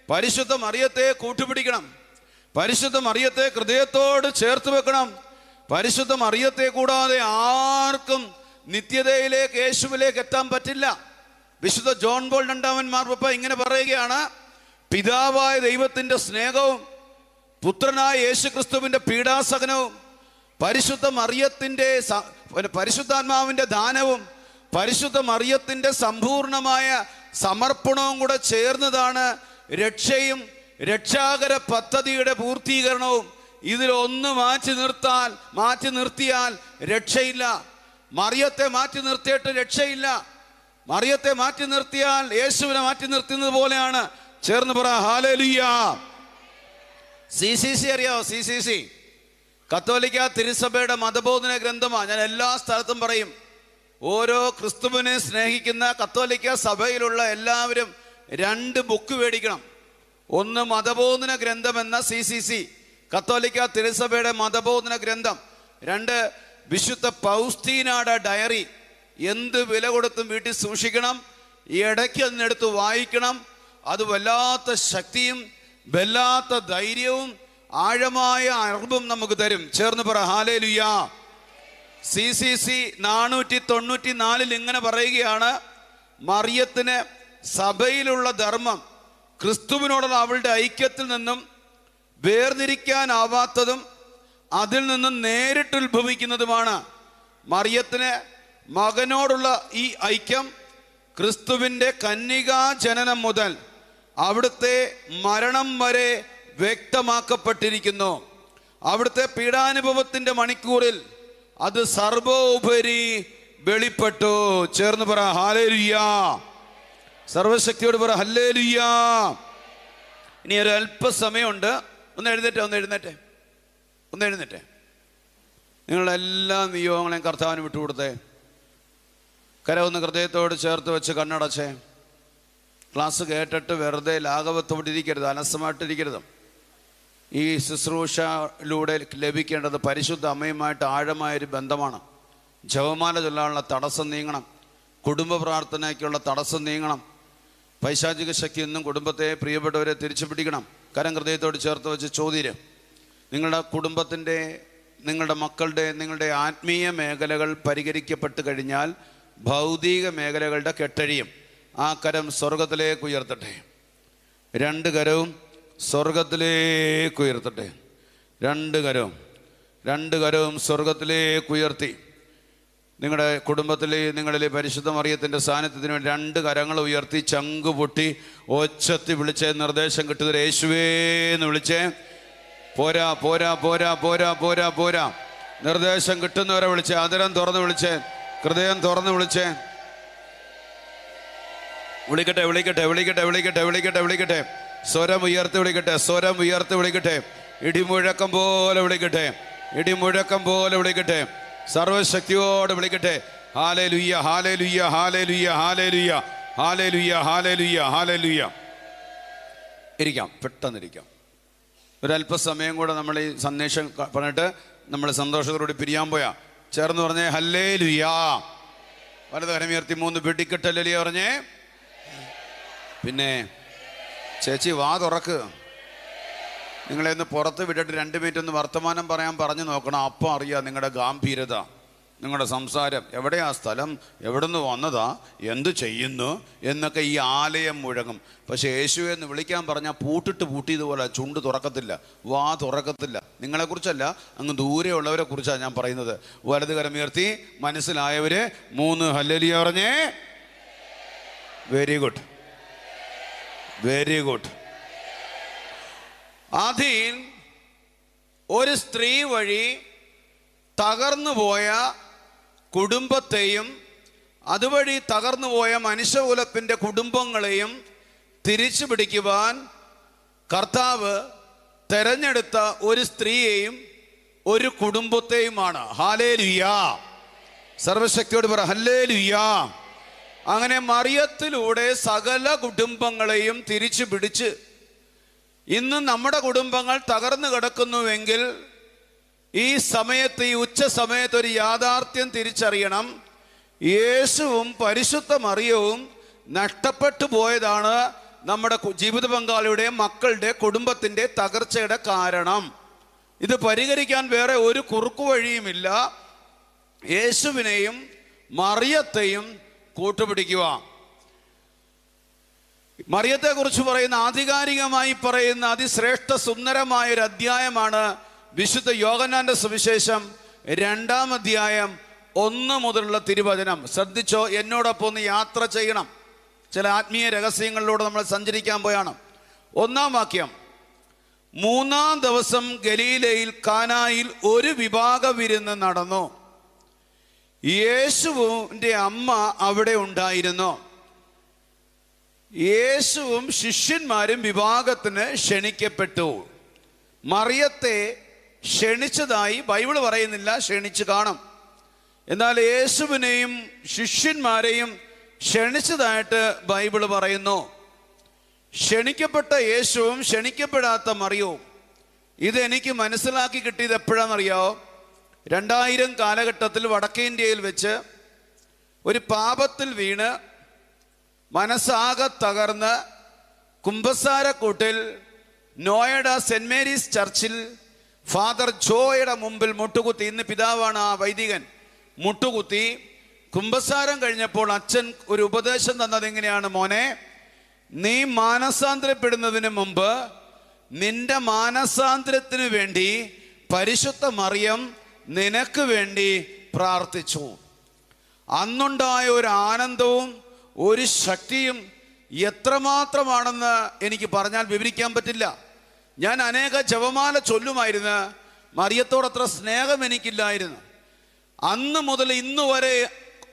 Speaker 1: പരിശുദ്ധ മറിയത്തെ കൂട്ടുപിടിക്കണം. പരിശുദ്ധ മറിയത്തെ ഹൃദയത്തോട് ചേർത്ത് വെക്കണം. പരിശുദ്ധ മറിയത്തെ കൂടാതെ ആർക്കും നിത്യതയിലേക്ക്, യേശുവിലേക്ക് എത്താൻ പറ്റില്ല. വിശുദ്ധ ജോൺ പോൾ രണ്ടാമൻ മാർപ്പാപ്പ ഇങ്ങനെ പറയുകയാണ്, പിതാവായ ദൈവത്തിൻ്റെ സ്നേഹവും പുത്രനായ യേശു ക്രിസ്തുവിൻ്റെ പീഡാസഹനവും പരിശുദ്ധ മറിയത്തിൻ്റെ പരിശുദ്ധാത്മാവിൻ്റെ ദാനവും പരിശുദ്ധ മറിയത്തിൻ്റെ സമ്പൂർണമായ സമർപ്പണവും കൂടെ ചേർന്നതാണ് രക്ഷയും രക്ഷാകര പദ്ധതിയുടെ പൂർത്തീകരണവും. ഇതിലൊന്ന് മാറ്റി നിർത്തിയാൽ രക്ഷയില്ല. മറിയത്തെ മാറ്റി നിർത്തിയിട്ട് രക്ഷയില്ല. മറിയത്തെ മാറ്റി നിർത്തിയാൽ യേശുവിനെ മാറ്റി നിർത്തുന്നത് പോലെയാണ്. ചേർന്ന് പറ ഹല്ലേലൂയ. CCC അറിയാവോ? CCC കത്തോലിക്ക തിരുസഭയുടെ മതബോധന ഗ്രന്ഥമാണ്. ഞാൻ എല്ലാ സ്ഥലത്തും പറയും, ഓരോ ക്രിസ്തുവിനെ സ്നേഹിക്കുന്ന കത്തോലിക്ക സഭയിലുള്ള എല്ലാവരും 2 ബുക്ക് മേടിക്കണം. ഒന്ന് മതബോധന ഗ്രന്ഥം എന്ന CCC കത്തോലിക്ക തിരുസഭയുടെ മതബോധന ഗ്രന്ഥം. 2 വിശുദ്ധ പൗസ്തീനാടെ ഡയറി. എന്ത് വില കൊടുത്തും വീട്ടിൽ സൂക്ഷിക്കണം. ഈ ഇടയ്ക്ക് അതിനെടുത്ത് വായിക്കണം. അത് വല്ലാത്ത ശക്തിയും വല്ലാത്ത ധൈര്യവും ആഴമായ അറിവും നമുക്ക് തരും. ചേർന്ന് പറ ഹല്ലേലൂയ. CCC 494 ഇങ്ങനെ പറയുകയാണ്, മറിയത്തിന് സഭയിലുള്ള ധർമ്മം ക്രിസ്തുവിനോടുള്ള അവളുടെ ഐക്യത്തിൽ നിന്നും വേർതിരിക്കാനാവാത്തതും അതിൽ നിന്നും നേരിട്ട് ഉത്ഭവിക്കുന്നതുമാണ്. മറിയത്തിന് മകനോടുള്ള ഈ ഐക്യം ക്രിസ്തുവിൻ്റെ കന്യകാ ജനനം മുതൽ അവിടുത്തെ മരണം വരെ വ്യക്തമാക്കപ്പെട്ടിരിക്കുന്നു. അവിടുത്തെ പീഡാനുഭവത്തിൻ്റെ മണിക്കൂറിൽ അത് സർവോപരി വെളിപ്പെട്ടു. ചേർന്ന് പറ ഹല്ലേലൂയ. സർവശക്തിയോട് പറ ഹല്ലേലൂയ. ഇനി ഒരു അല്പസമയമുണ്ട്. ഒന്ന് എഴുന്നേറ്റെ. നിങ്ങളുടെ എല്ലാ നിയോഗങ്ങളെയും കർത്താവിന് വിട്ടുകൊടുത്തേ. കരവൊന്ന് ഹൃദയത്തോട് ചേർത്ത് വെച്ച് കണ്ണടച്ചേ. ക്ലാസ് കേട്ടിട്ട് വെറുതെ ലാഘവത്തോടിരിക്കരുത്, അലസമായിട്ടിരിക്കരുത്. ഈ ശുശ്രൂഷയിലൂടെ ലഭിക്കേണ്ടത് പരിശുദ്ധ അമ്മയുമായിട്ട് ആഴമായൊരു ബന്ധമാണ്. ജപമാല ചൊല്ലാനുള്ള തടസ്സം നീങ്ങണം. കുടുംബ പ്രാർത്ഥനയ്ക്കുള്ള തടസ്സം നീങ്ങണം. പൈശാചിക ശക്തി എന്നും കുടുംബത്തെ, പ്രിയപ്പെട്ടവരെ തിരിച്ചു പിടിക്കണം. കരം ഹൃദയത്തോട് ചേർത്ത് വെച്ച് ചോദ്യം, നിങ്ങളുടെ കുടുംബത്തിൻ്റെ, നിങ്ങളുടെ മക്കളുടെ, നിങ്ങളുടെ ആത്മീയ മേഖലകൾ പരിഹരിക്കപ്പെട്ട് കഴിഞ്ഞാൽ ഭൗതിക മേഖലകളുടെ കെട്ടഴിയും. ആ കരം സ്വർഗത്തിലേക്ക് ഉയർത്തട്ടെ. 2 കരവും സ്വർഗത്തിലേക്ക് ഉയർത്തട്ടെ. 2 കരവും സ്വർഗത്തിലേക്ക് ഉയർത്തി നിങ്ങളുടെ കുടുംബത്തിലെ, നിങ്ങളിലെ പരിശുദ്ധ മറിയത്തിൻ്റെ സാന്നിധ്യത്തിന് വേണ്ടി 2 കരങ്ങൾ ഉയർത്തി ചങ്കു പൊട്ടി ഒച്ചത്തി വിളിച്ചേ. നിർദ്ദേശം കിട്ടുന്ന യേശുവേ എന്ന് വിളിച്ചേ. പോരാ പോരാ പോരാ പോരാ പോരാ പോരാ. നിർദ്ദേശം കിട്ടുന്നവരെ വിളിച്ചേ. അതിരം തുറന്ന് വിളിച്ചേ. ഹൃദയം തുറന്ന് വിളിച്ചേ. വിളിക്കട്ടെ വിളിക്കട്ടെ വിളിക്കട്ടെ വിളിക്കട്ടെ വിളിക്കട്ടെ വിളിക്കട്ടെ. സ്വരം ഉയർത്തി വിളിക്കട്ടെ. സ്വരം ഉയർത്തി വിളിക്കട്ടെ. ഇടിമുഴക്കം പോലെ വിളിക്കട്ടെ. ഇടിമുഴക്കം പോലെ വിളിക്കട്ടെ. സർവശക്തിയോട് വിളിക്കട്ടെ. Hallelujah hallelujah hallelujah hallelujah hallelujah hallelujah hallelujah. ഇരിക്കാം, പെട്ടെന്നിരിക്കാം. ഒരല്പസമയം കൂടെ നമ്മൾ ഈ സന്ദേശം പറഞ്ഞിട്ട് നമ്മൾ സന്തോഷത്തോടെ പിരിയാൻ പോയാ. ചേർന്ന് പറഞ്ഞേ ഹല്ലേലൂയ. വലത് കരം ഉയർത്തി 3 വെടിക്കെട്ട് ഹല്ലേലൂയ പറഞ്ഞേ. പിന്നെ ചേച്ചി വാ തുറക്ക്. നിങ്ങളെ ഒന്ന് പുറത്ത് വിട്ടിട്ട് 2 മിനിറ്റ് ഒന്ന് വർത്തമാനം പറയാൻ പറഞ്ഞു നോക്കണം. അപ്പം അറിയാം നിങ്ങളുടെ ഗാംഭീര്യത. നിങ്ങളുടെ സംസാരം, എവിടെയാ സ്ഥലം, എവിടെ നിന്ന് വന്നതാ, എന്ത് ചെയ്യുന്നു എന്നൊക്കെ ഈ ആലയം മുഴങ്ങും. പക്ഷെ യേശുവെ എന്ന് വിളിക്കാൻ പറഞ്ഞാൽ പൂട്ടിയതുപോലെ ചുണ്ട് തുറക്കത്തില്ല, വാ തുറക്കത്തില്ല. നിങ്ങളെക്കുറിച്ചല്ല, അങ്ങ് ദൂരെയുള്ളവരെ കുറിച്ചാണ് ഞാൻ പറയുന്നത്. വലത് കരമുയർത്തി മനസ്സിലായവര് 3 ഹല്ലേലൂയ പറഞ്ഞേ. Very good, very good. അതിൽ ഒരു സ്ത്രീ വഴി തകർന്നുപോയ കുടുംബത്തെയും അതുവഴി തകർന്നുപോയ മനുഷ്യകുലത്തിൻ്റെ കുടുംബങ്ങളെയും തിരിച്ചു പിടിക്കുവാൻ കർത്താവ് തെരഞ്ഞെടുത്ത ഒരു സ്ത്രീയെയും ഒരു കുടുംബത്തെയുമാണ്. ഹല്ലേലൂയ. സർവശക്തിയോട് പറ ഹല്ലേലൂയ. അങ്ങനെ മറിയത്തിലൂടെ സകല കുടുംബങ്ങളെയും തിരിച്ചു പിടിച്ച് ഇന്ന് നമ്മുടെ കുടുംബങ്ങൾ തകർന്നു കിടക്കുന്നുവെങ്കിൽ ഈ സമയത്ത്, ഈ ഉച്ച സമയത്ത് ഒരു യാഥാർത്ഥ്യം തിരിച്ചറിയണം. യേശുവും പരിശുദ്ധ മറിയവും നഷ്ടപ്പെട്ടു പോയതാണ് നമ്മുടെ ജീവിത പങ്കാളിയുടെ, മക്കളുടെ, കുടുംബത്തിൻ്റെ തകർച്ചയുടെ കാരണം. ഇത് പരിഹരിക്കാൻ വേറെ ഒരു കുറുക്കു വഴിയുമില്ല. യേശുവിനെയും മറിയത്തെയും കൂട്ടുപിടിക്കുക. മറിയത്തെക്കുറിച്ച് പറയുന്ന, ആധികാരികമായി പറയുന്ന അതിശ്രേഷ്ഠ സുന്ദരമായ ഒരു അധ്യായമാണ് വിശുദ്ധ യോഹന്നാന്റെ സുവിശേഷം 2-ാം അധ്യായം 1 മുതലുള്ള തിരുവചനം. ശ്രദ്ധിച്ചോ, എന്നോടൊപ്പം ഒന്ന് യാത്ര ചെയ്യണം. ചില ആത്മീയ രഹസ്യങ്ങളിലൂടെ നമ്മൾ സഞ്ചരിക്കാൻ പോയാണ്. 1-ാം വാക്യം, 3-ാം ദിവസം ഗലീലയിൽ കാനായിൽ ഒരു വിവാഹ വിരുന്ന് നടന്നു. യേശുവിൻ്റെ അമ്മ അവിടെ ഉണ്ടായിരുന്നു. യേശുവും ശിഷ്യന്മാരും വിവാഹത്തിന് ക്ഷണിക്കപ്പെട്ടു. മറിയത്തെ ക്ഷണിച്ചതായി ബൈബിൾ പറയുന്നില്ല, ക്ഷണിച്ചു കാണും. എന്നാൽ യേശുവിനെയും ശിഷ്യന്മാരെയും ക്ഷണിച്ചതായിട്ട് ബൈബിൾ പറയുന്നു. ക്ഷണിക്കപ്പെട്ട യേശുവും ക്ഷണിക്കപ്പെടാത്ത മറിയവും. ഇതെനിക്ക് മനസ്സിലാക്കി കിട്ടിയത് എപ്പോഴാണെന്നറിയാമോ? 2000 കാലഘട്ടത്തിൽ വടക്കേ ഇന്ത്യയിൽ വെച്ച് ഒരു പാപത്തിൽ വീണ് മനസ്സാകെ തകർന്ന് കുമ്പസാരക്കൂട്ടിൽ നോയഡ സെന്റ് മേരീസ് ചർച്ചിൽ ഫാദർ ജോയുടെ മുമ്പിൽ മുട്ടുകുത്തി. ഇന്ന് പിതാവാണ് ആ വൈദികൻ. മുട്ടുകുത്തി കുമ്പസാരം കഴിഞ്ഞപ്പോൾ അച്ഛൻ ഒരു ഉപദേശം തന്നത് എങ്ങനെയാണ്? മോനെ, നീ മാനസാന്തരപ്പെടുന്നതിന് മുമ്പ് നിന്റെ മാനസാന്തരത്തിന് വേണ്ടി പരിശുദ്ധ മറിയം നിനക്ക് വേണ്ടി പ്രാർത്ഥിച്ചു. അന്നുണ്ടായ ഒരു ആനന്ദവും ഒരു ശക്തിയും എത്രമാത്രമാണെന്ന് എനിക്ക് പറഞ്ഞാൽ വിവരിക്കാൻ പറ്റില്ല. ഞാൻ അനേക ജപമാല ചൊല്ലുമായിരുന്നു. മറിയത്തോടത്ര സ്നേഹം എനിക്കില്ലായിരുന്നു. അന്ന് മുതൽ ഇന്ന് വരെ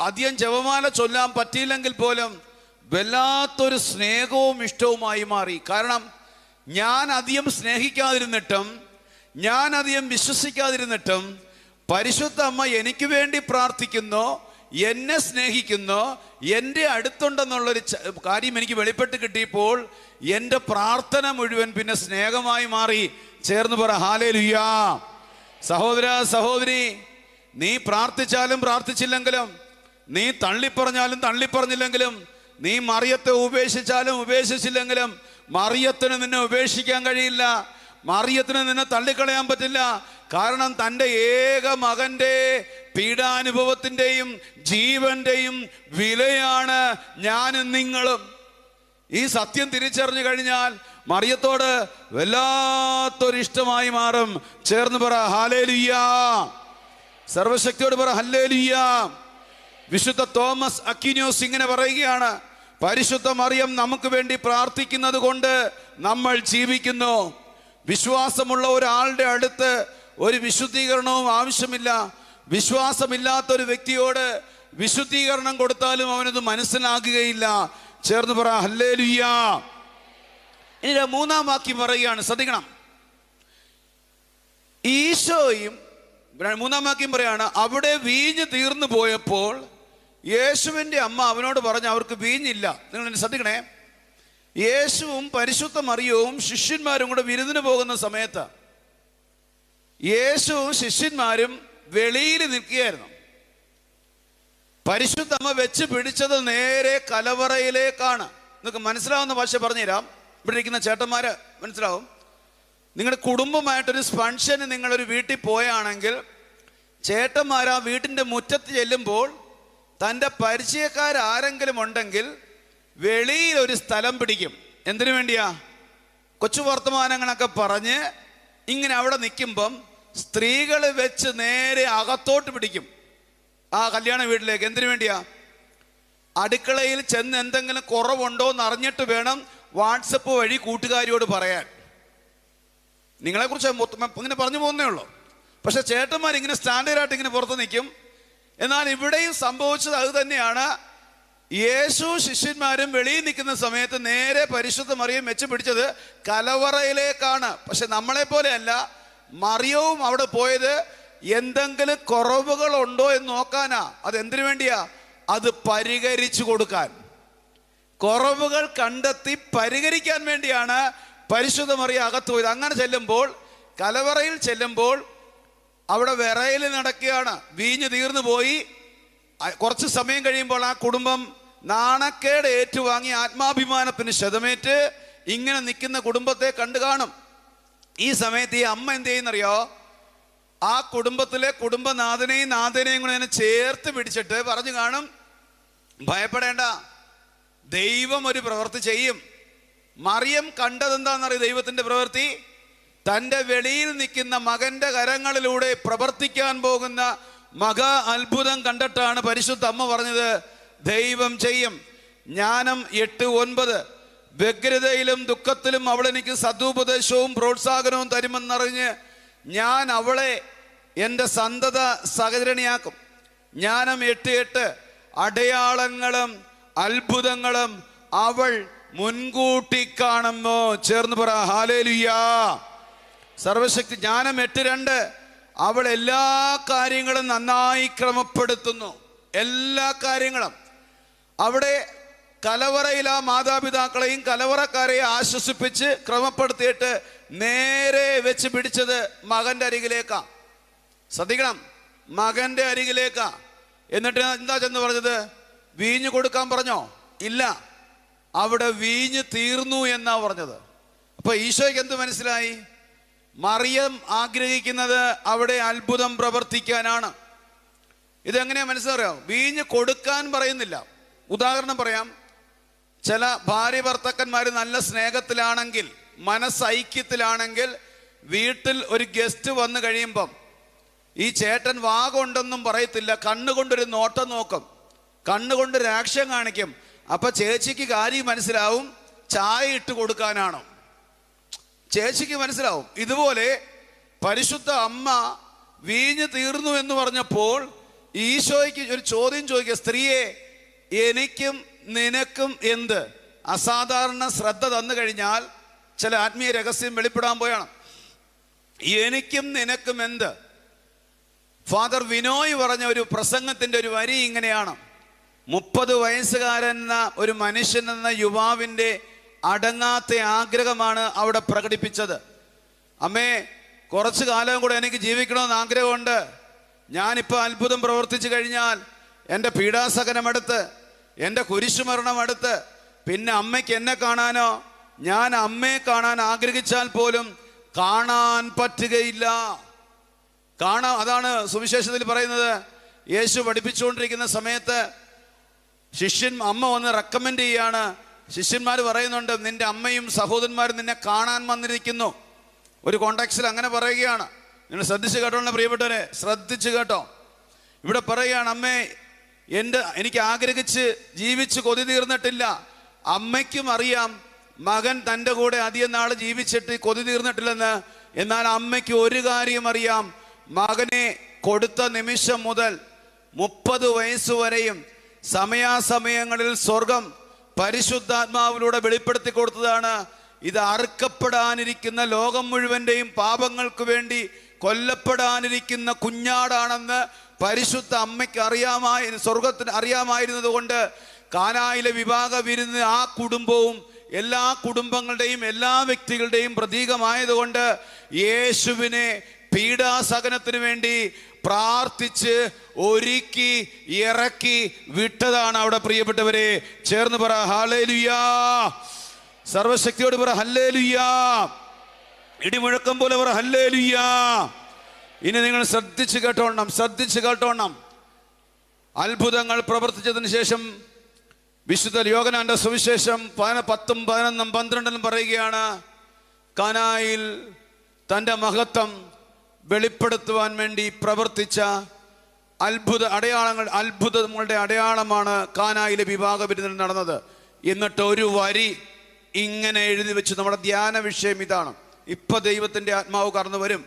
Speaker 1: അധികം ജപമാല ചൊല്ലാൻ പറ്റിയില്ലെങ്കിൽ പോലും വല്ലാത്തൊരു സ്നേഹവും ഇഷ്ടവുമായി മാറി. കാരണം ഞാൻ അധികം സ്നേഹിക്കാതിരുന്നിട്ടും, ഞാൻ അധികം വിശ്വസിക്കാതിരുന്നിട്ടും പരിശുദ്ധ അമ്മ എനിക്ക് വേണ്ടി പ്രാർത്ഥിക്കുന്നു, എന്നെ സ്നേഹിക്കുന്നു, എൻ്റെ അടുത്തുണ്ടെന്നുള്ളൊരു കാര്യം എനിക്ക് വെളിപ്പെട്ട് കിട്ടിയപ്പോൾ എൻ്റെ പ്രാർത്ഥന മുഴുവൻ പിന്നെ സ്നേഹമായി മാറി. ചേർന്ന് പറ ഹല്ലേലൂയ. സഹോദര സഹോദരി, നീ പ്രാർത്ഥിച്ചാലും പ്രാർത്ഥിച്ചില്ലെങ്കിലും, നീ തള്ളിപ്പറഞ്ഞാലും തള്ളിപ്പറഞ്ഞില്ലെങ്കിലും, നീ മറിയത്തെ ഉപേക്ഷിച്ചാലും ഉപേക്ഷിച്ചില്ലെങ്കിലും, മറിയത്തിന് നിന്നെ ഉപേക്ഷിക്കാൻ കഴിയില്ല. മറിയത്തിന് നിന്നെ തള്ളിക്കളയാൻ പറ്റില്ല. കാരണം തൻ്റെ ഏക മകൻ്റെ പീഡാനുഭവത്തിൻ്റെയും ജീവന്റെയും വിലയാണ് ഞാനും നിങ്ങളും. ഈ സത്യം തിരിച്ചറിഞ്ഞു കഴിഞ്ഞാൽ മറിയത്തോട് വല്ലാത്തൊരിഷ്ടമായി മാറും. ചേർന്ന് പറ ഹല്ലേലൂയ. സർവശക്തിയോട് പറ ഹല്ലേലൂയ. വിശുദ്ധ തോമസ് അക്വിനാസ് ഇങ്ങനെ പറയുകയാണ്, പരിശുദ്ധ മറിയം നമുക്ക് വേണ്ടി പ്രാർത്ഥിക്കുന്നത് കൊണ്ട് നമ്മൾ ജീവിക്കുന്നു. വിശ്വാസമുള്ള ഒരാളുടെ അടുത്ത് ഒരു വിശുദ്ധീകരണവും ആവശ്യമില്ല. വിശ്വാസമില്ലാത്ത ഒരു വ്യക്തിയോട് വിശുദ്ധീകരണം കൊടുത്താലും അവനത് മനസ്സിലാക്കുകയില്ല. ചേർന്ന് പറ ഹല്ലേലൂയ. ഇനി 3-ാം വാക്യം പറയുകയാണ്, ശ്രദ്ധിക്കണം. ഈശോയും 3-ാം വാക്യം പറയാണ്, അവിടെ വീഞ്ഞ് തീർന്നു പോയപ്പോൾ യേശുവിൻ്റെ അമ്മ അവനോട് പറഞ്ഞു അവർക്ക് വീഞ്ഞില്ല. നിങ്ങൾ ശ്രദ്ധിക്കണേ. യേശുവും പരിശുദ്ധ മറിയവും ശിഷ്യന്മാരും കൂടെ വിരുന്നിന് പോകുന്ന സമയത്ത് യേശുവും ശിഷ്യന്മാരും വെളിയിൽ നിൽക്കുകയായിരുന്നു. പരിശുദ്ധ അമ്മ വെച്ച് പിടിച്ചത് നേരെ കലവറയിലേക്കാണ്. നിങ്ങൾക്ക് മനസ്സിലാവുന്ന ഭാഷ പറഞ്ഞുതരാം. ഇവിടെ ഇരിക്കുന്ന ചേട്ടന്മാര് മനസ്സിലാവും. നിങ്ങളുടെ കുടുംബമായിട്ടൊരു ഫംഗ്ഷന് നിങ്ങളൊരു വീട്ടിൽ പോയാണെങ്കിൽ ചേട്ടന്മാർ ആ വീട്ടിൻ്റെ മുറ്റത്ത് ചെല്ലുമ്പോൾ തൻ്റെ പരിചയക്കാരാരെങ്കിലും ഉണ്ടെങ്കിൽ വെളിയിൽ ഒരു സ്ഥലം പിടിക്കും. എന്തിനു വേണ്ടിയാ? കൊച്ചു വർത്തമാനങ്ങളൊക്കെ പറഞ്ഞ് ഇങ്ങനെ അവിടെ നിൽക്കുമ്പം സ്ത്രീകൾ വെച്ച് നേരെ അകത്തോട്ട് പിടിക്കും ആ കല്യാണ വീട്ടിലേക്ക്. എന്തിനു വേണ്ടിയാ? അടുക്കളയിൽ ചെന്ന് എന്തെങ്കിലും കുറവുണ്ടോ എന്ന് അറിഞ്ഞിട്ട് വേണം വാട്സപ്പ് വഴി കൂട്ടുകാരിയോട് പറയാൻ. നിങ്ങളെക്കുറിച്ച് ഇങ്ങനെ പറഞ്ഞു പോകുന്നേ ഉള്ളൂ. പക്ഷെ ചേട്ടന്മാർ ഇങ്ങനെ സ്റ്റാൻഡേർഡായിട്ട് ഇങ്ങനെ പുറത്ത് നിൽക്കും. എന്നാൽ ഇവിടെയും സംഭവിച്ചത് അത് തന്നെയാണ്. യേശു ശിഷ്യന്മാരും വെളിയിൽ നിൽക്കുന്ന സമയത്ത് നേരെ പരിശുദ്ധ മറിയം വെച്ച് പിടിച്ചത് കലവറയിലേക്കാണ്. പക്ഷെ നമ്മളെ പോലെയല്ല, മറിയവും അവിടെ പോയത് എന്തെങ്കിലും കുറവുകൾ ഉണ്ടോ എന്ന് നോക്കാനാ. അത് എന്തിനു വേണ്ടിയാ? അത് പരിഹരിച്ചു കൊടുക്കാൻ, കുറവുകൾ കണ്ടെത്തി പരിഹരിക്കാൻ വേണ്ടിയാണ് പരിശുദ്ധ മറിയം അകത്ത് പോയത്. അങ്ങനെ ചെല്ലുമ്പോൾ, കലവറയിൽ ചെല്ലുമ്പോൾ അവിടെ വിറയൽ നടക്കുകയാണ്. വീഞ്ഞ് തീർന്നു പോയി. കുറച്ച് സമയം കഴിയുമ്പോൾ ആ കുടുംബം നാണക്കേട് ഏറ്റുവാങ്ങി ആത്മാഭിമാനത്തിന് ക്ഷതമേറ്റ് ഇങ്ങനെ നിൽക്കുന്ന കുടുംബത്തെ കണ്ടു കാണും. ഈ സമയത്ത് ഈ അമ്മ എന്ത് ചെയ്യുന്നറിയോ? ആ കുടുംബത്തിലെ കുടുംബനാഥനെയും നാഥനെയും കൂടെ അതിനെ ചേർത്ത് പിടിച്ചിട്ട് പറഞ്ഞു കാണും, ഭയപ്പെടേണ്ട, ദൈവം ഒരു പ്രവൃത്തി ചെയ്യും. മറിയം കണ്ടതെന്താണെന്നറിയ ദൈവത്തിന്റെ പ്രവൃത്തി? തൻ്റെ വെളിയിൽ നിൽക്കുന്ന മകന്റെ കരങ്ങളിലൂടെ പ്രവർത്തിക്കാൻ പോകുന്ന മഹാ അത്ഭുതം കണ്ടിട്ടാണ് പരിശുദ്ധ അമ്മ പറഞ്ഞത്, ദൈവം ചെയ്യും. ജ്ഞാനം 8:9 വ്യഗ്രതയിലും ദുഃഖത്തിലും അവൾ എനിക്ക് സദുപദേശവും പ്രോത്സാഹനവും തരുമെന്നറിഞ്ഞ് ഞാൻ അവളെ എൻ്റെ സന്തത സഹചരണിയാക്കും. ജ്ഞാനം 8:8 അടയാളങ്ങളും അത്ഭുതങ്ങളും അവൾ മുൻകൂട്ടി കാണുമോ? ചേർന്ന് പറ ഹല്ലേലൂയാ. സർവശക്തി. ജ്ഞാനം 8:2 അവൾ എല്ലാ കാര്യങ്ങളും നന്നായി ക്രമപ്പെടുത്തുന്നു. എല്ലാ കാര്യങ്ങളും. അവിടെ കലവറയിൽ ആ മാതാപിതാക്കളെയും കലവറക്കാരെയും ആശ്വസിപ്പിച്ച് ക്രമപ്പെടുത്തിയിട്ട് നേരെ വെച്ച് പിടിച്ചത് മകന്റെ അരികിലേക്കാ. ശ്രദ്ധിക്കണം, മകന്റെ അരികിലേക്കാ. എന്നിട്ട് എന്താ ചെന്ന് പറഞ്ഞത്? വീഞ്ഞ് കൊടുക്കാൻ പറഞ്ഞോ? ഇല്ല, അവിടെ വീഞ്ഞ് തീർന്നു എന്നാ പറഞ്ഞത്. അപ്പൊ ഈശോയ്ക്ക് എന്ത് മനസ്സിലായി? മറിയം ആഗ്രഹിക്കുന്നത് അവിടെ അത്ഭുതം പ്രവർത്തിക്കാനാണ്. ഇതെങ്ങനെയാ മനസ്സിലറിയാം? വീഞ്ഞ് കൊടുക്കാൻ പറയുന്നില്ല. ഉദാഹരണം പറയാം. ചില ഭാര്യ ഭർത്താക്കന്മാർ നല്ല സ്നേഹത്തിലാണെങ്കിൽ, മനസ്സൈക്യത്തിലാണെങ്കിൽ, വീട്ടിൽ ഒരു ഗസ്റ്റ് വന്നു കഴിയുമ്പം ഈ ചേട്ടൻ വാഗുണ്ടെന്നും പറയത്തില്ല, കണ്ണുകൊണ്ടൊരു നോട്ടം നോക്കും, കണ്ണുകൊണ്ടൊരു ആക്ഷൻ കാണിക്കും. അപ്പൊ ചേച്ചിക്ക് കാര്യം മനസ്സിലാവും ചായ ഇട്ട് കൊടുക്കാനാണോ. ചേച്ചിക്ക് മനസ്സിലാവും. ഇതുപോലെ പരിശുദ്ധ അമ്മ വീഞ്ഞ് തീർന്നു എന്ന് പറഞ്ഞപ്പോൾ ഈശോയ്ക്ക് ഒരു ചോദ്യം ചോദിക്കുക, സ്ത്രീയെ എനിക്കും നിനക്കും എന്ത്? അസാധാരണ ശ്രദ്ധ തന്നു കഴിഞ്ഞാൽ ചില ആത്മീയ രഹസ്യം വെളിപ്പെടാൻ പോയാണ്. എനിക്കും നിനക്കും എന്ത്? ഫാദർ വിനോയ് പറഞ്ഞ ഒരു പ്രസംഗത്തിന്റെ ഒരു വരി ഇങ്ങനെയാണ്: 30 വയസ്സുകാരൻ എന്ന ഒരു മനുഷ്യൻ എന്ന യുവാവിൻ്റെ അടങ്ങാത്ത ആഗ്രഹമാണ് അവിടെ പ്രകടിപ്പിച്ചത്. അമ്മേ, കുറച്ചു കാലം കൂടെ എനിക്ക് ജീവിക്കണമെന്ന് ആഗ്രഹമുണ്ട്. ഞാനിപ്പോൾ അത്ഭുതം പ്രവർത്തിച്ചു കഴിഞ്ഞാൽ എൻ്റെ പീഡാസഹനമെടുത്ത്, എൻ്റെ കുരിശുമരണമെടുത്ത്, പിന്നെ അമ്മയ്ക്ക് എന്നെ കാണാനോ, ഞാൻ അമ്മയെ കാണാൻ ആഗ്രഹിച്ചാൽ പോലും കാണാൻ പറ്റുകയില്ല. അതാണ് സുവിശേഷത്തിൽ പറയുന്നത്. യേശു പഠിപ്പിച്ചുകൊണ്ടിരിക്കുന്ന സമയത്ത് അമ്മ വന്ന് റെക്കമെൻഡ് ചെയ്യാണ്. ശിഷ്യന്മാർ പറയുന്നുണ്ട്, നിന്റെ അമ്മയും സഹോദരന്മാരും നിന്നെ കാണാൻ വന്നിരിക്കുന്നു. ഒരു കോണ്ടാക്സിൽ അങ്ങനെ പറയുകയാണ്. നിങ്ങൾ ശ്രദ്ധിച്ച് കേട്ടോ പ്രിയപ്പെട്ടവരെ, ശ്രദ്ധിച്ച് കേട്ടോ. ഇവിടെ പറയുകയാണ്, അമ്മേ, എനിക്ക് ആഗ്രഹിച്ച് ജീവിച്ച് കൊതി തീർന്നിട്ടില്ല. അമ്മയ്ക്കും അറിയാം മകൻ തൻ്റെ കൂടെ അധികം നാൾ ജീവിച്ചിട്ട് കൊതി തീർന്നിട്ടില്ലെന്ന്. എന്നാൽ അമ്മയ്ക്ക് ഒരു കാര്യം അറിയാം, മകനെ കൊടുത്ത നിമിഷം മുതൽ 30 വയസ്സുവരെയും സമയാസമയങ്ങളിൽ സ്വർഗം പരിശുദ്ധാത്മാവിലൂടെ വെളിപ്പെടുത്തി കൊടുത്തതാണ്. ഇത് അറുക്കപ്പെടാനിരിക്കുന്ന ലോകം മുഴുവൻ്റെയും പാപങ്ങൾക്ക് വേണ്ടി കൊല്ലപ്പെടാനിരിക്കുന്ന കുഞ്ഞാടാണെന്ന് പരിശുദ്ധ അമ്മയ്ക്ക് സ്വർഗത്തിന് അറിയാമായിരുന്നത് കൊണ്ട് കാനായിലെ വിവാഹ വിരുന്ന് ആ കുടുംബവും എല്ലാ കുടുംബങ്ങളുടെയും എല്ലാ വ്യക്തികളുടെയും പ്രതീകമായതുകൊണ്ട് യേശുവിനെ പീഡാസഹനത്തിന് വേണ്ടി പ്രാർത്ഥിച്ച് ഒരുക്കി ഇറക്കി വിട്ടതാണ് അവിടെ. പ്രിയപ്പെട്ടവരെ, ചേർന്ന് പറ ഹല്ലേലൂയാ. സർവശക്തിയോട് പറ ഹല്ലേലൂയാ. ഇടിമുഴക്കം പോലെ പറ ഹല്ലേലൂയാ. ഇനി നിങ്ങൾ ശ്രദ്ധിച്ച് കേട്ടോണം. അത്ഭുതങ്ങൾ പ്രവർത്തിച്ചതിന് ശേഷം വിശുദ്ധ യോഹന്നാന്റെ സുവിശേഷം 10, 11, 12 പറയുകയാണ്, കാനായിൽ തൻ്റെ മഹത്വം വെളിപ്പെടുത്തുവാൻ വേണ്ടി പ്രവർത്തിച്ച അത്ഭുതങ്ങളുടെ അടയാളമാണ് കാനായിലെ വിവാഹ വിരുന്നിൽ നടന്നത്. എന്നിട്ട് ഒരു വരി ഇങ്ങനെ എഴുതി വെച്ചു. നമ്മുടെ ധ്യാന വിഷയം ഇതാണ്. ഇപ്പൊ ദൈവത്തിന്റെ ആത്മാവ് കടന്നു വരും,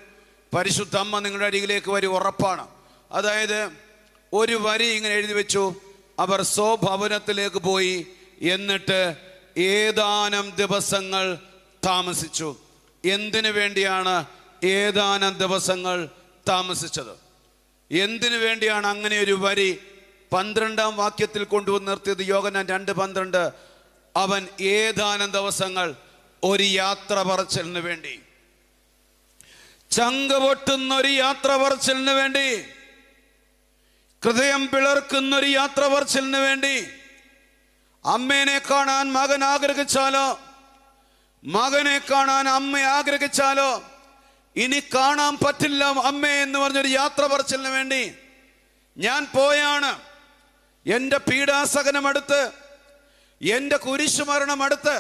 Speaker 1: പരിശുദ്ധ അമ്മ നിങ്ങളുടെ അരികിലേക്ക് വരും, ഉറപ്പാണ്. അതായത് ഒരു വരി ഇങ്ങനെ എഴുതി വെച്ചു, അവർ സ്വഭവനത്തിലേക്ക് പോയി, എന്നിട്ട് ഏതാനും ദിവസങ്ങൾ താമസിച്ചു. എന്തിനു വേണ്ടിയാണ് ഏതാനും ദിവസങ്ങൾ താമസിച്ചത്? എന്തിനു വേണ്ടിയാണ് അങ്ങനെ ഒരു വരി 12-ാം വാക്യത്തിൽ കൊണ്ടുവന്ന് നിർത്തിയത്? യോഹന്നാൻ 2:12, അവൻ ഏതാനും ദിവസങ്ങൾ ഒരു യാത്ര പറച്ചിലിന് വേണ്ടി, ചങ്ക് പൊട്ടുന്ന ഒരു യാത്ര പറച്ചിലിന് വേണ്ടി, ഹൃദയം പിളർക്കുന്ന ഒരു യാത്ര പറച്ചിലിന് വേണ്ടി, അമ്മേനെ കാണാൻ മകൻ ആഗ്രഹിച്ചാലോ, മകനെ കാണാൻ അമ്മ ആഗ്രഹിച്ചാലോ ഇനി കാണാൻ പറ്റില്ല അമ്മേ എന്ന് പറഞ്ഞൊരു യാത്ര പറച്ചിലിന് വേണ്ടി ഞാൻ പോയാണ്. എൻ്റെ പീഡാസകനം അടുത്ത്, എൻ്റെ കുരിശുമരണം അടുത്ത്,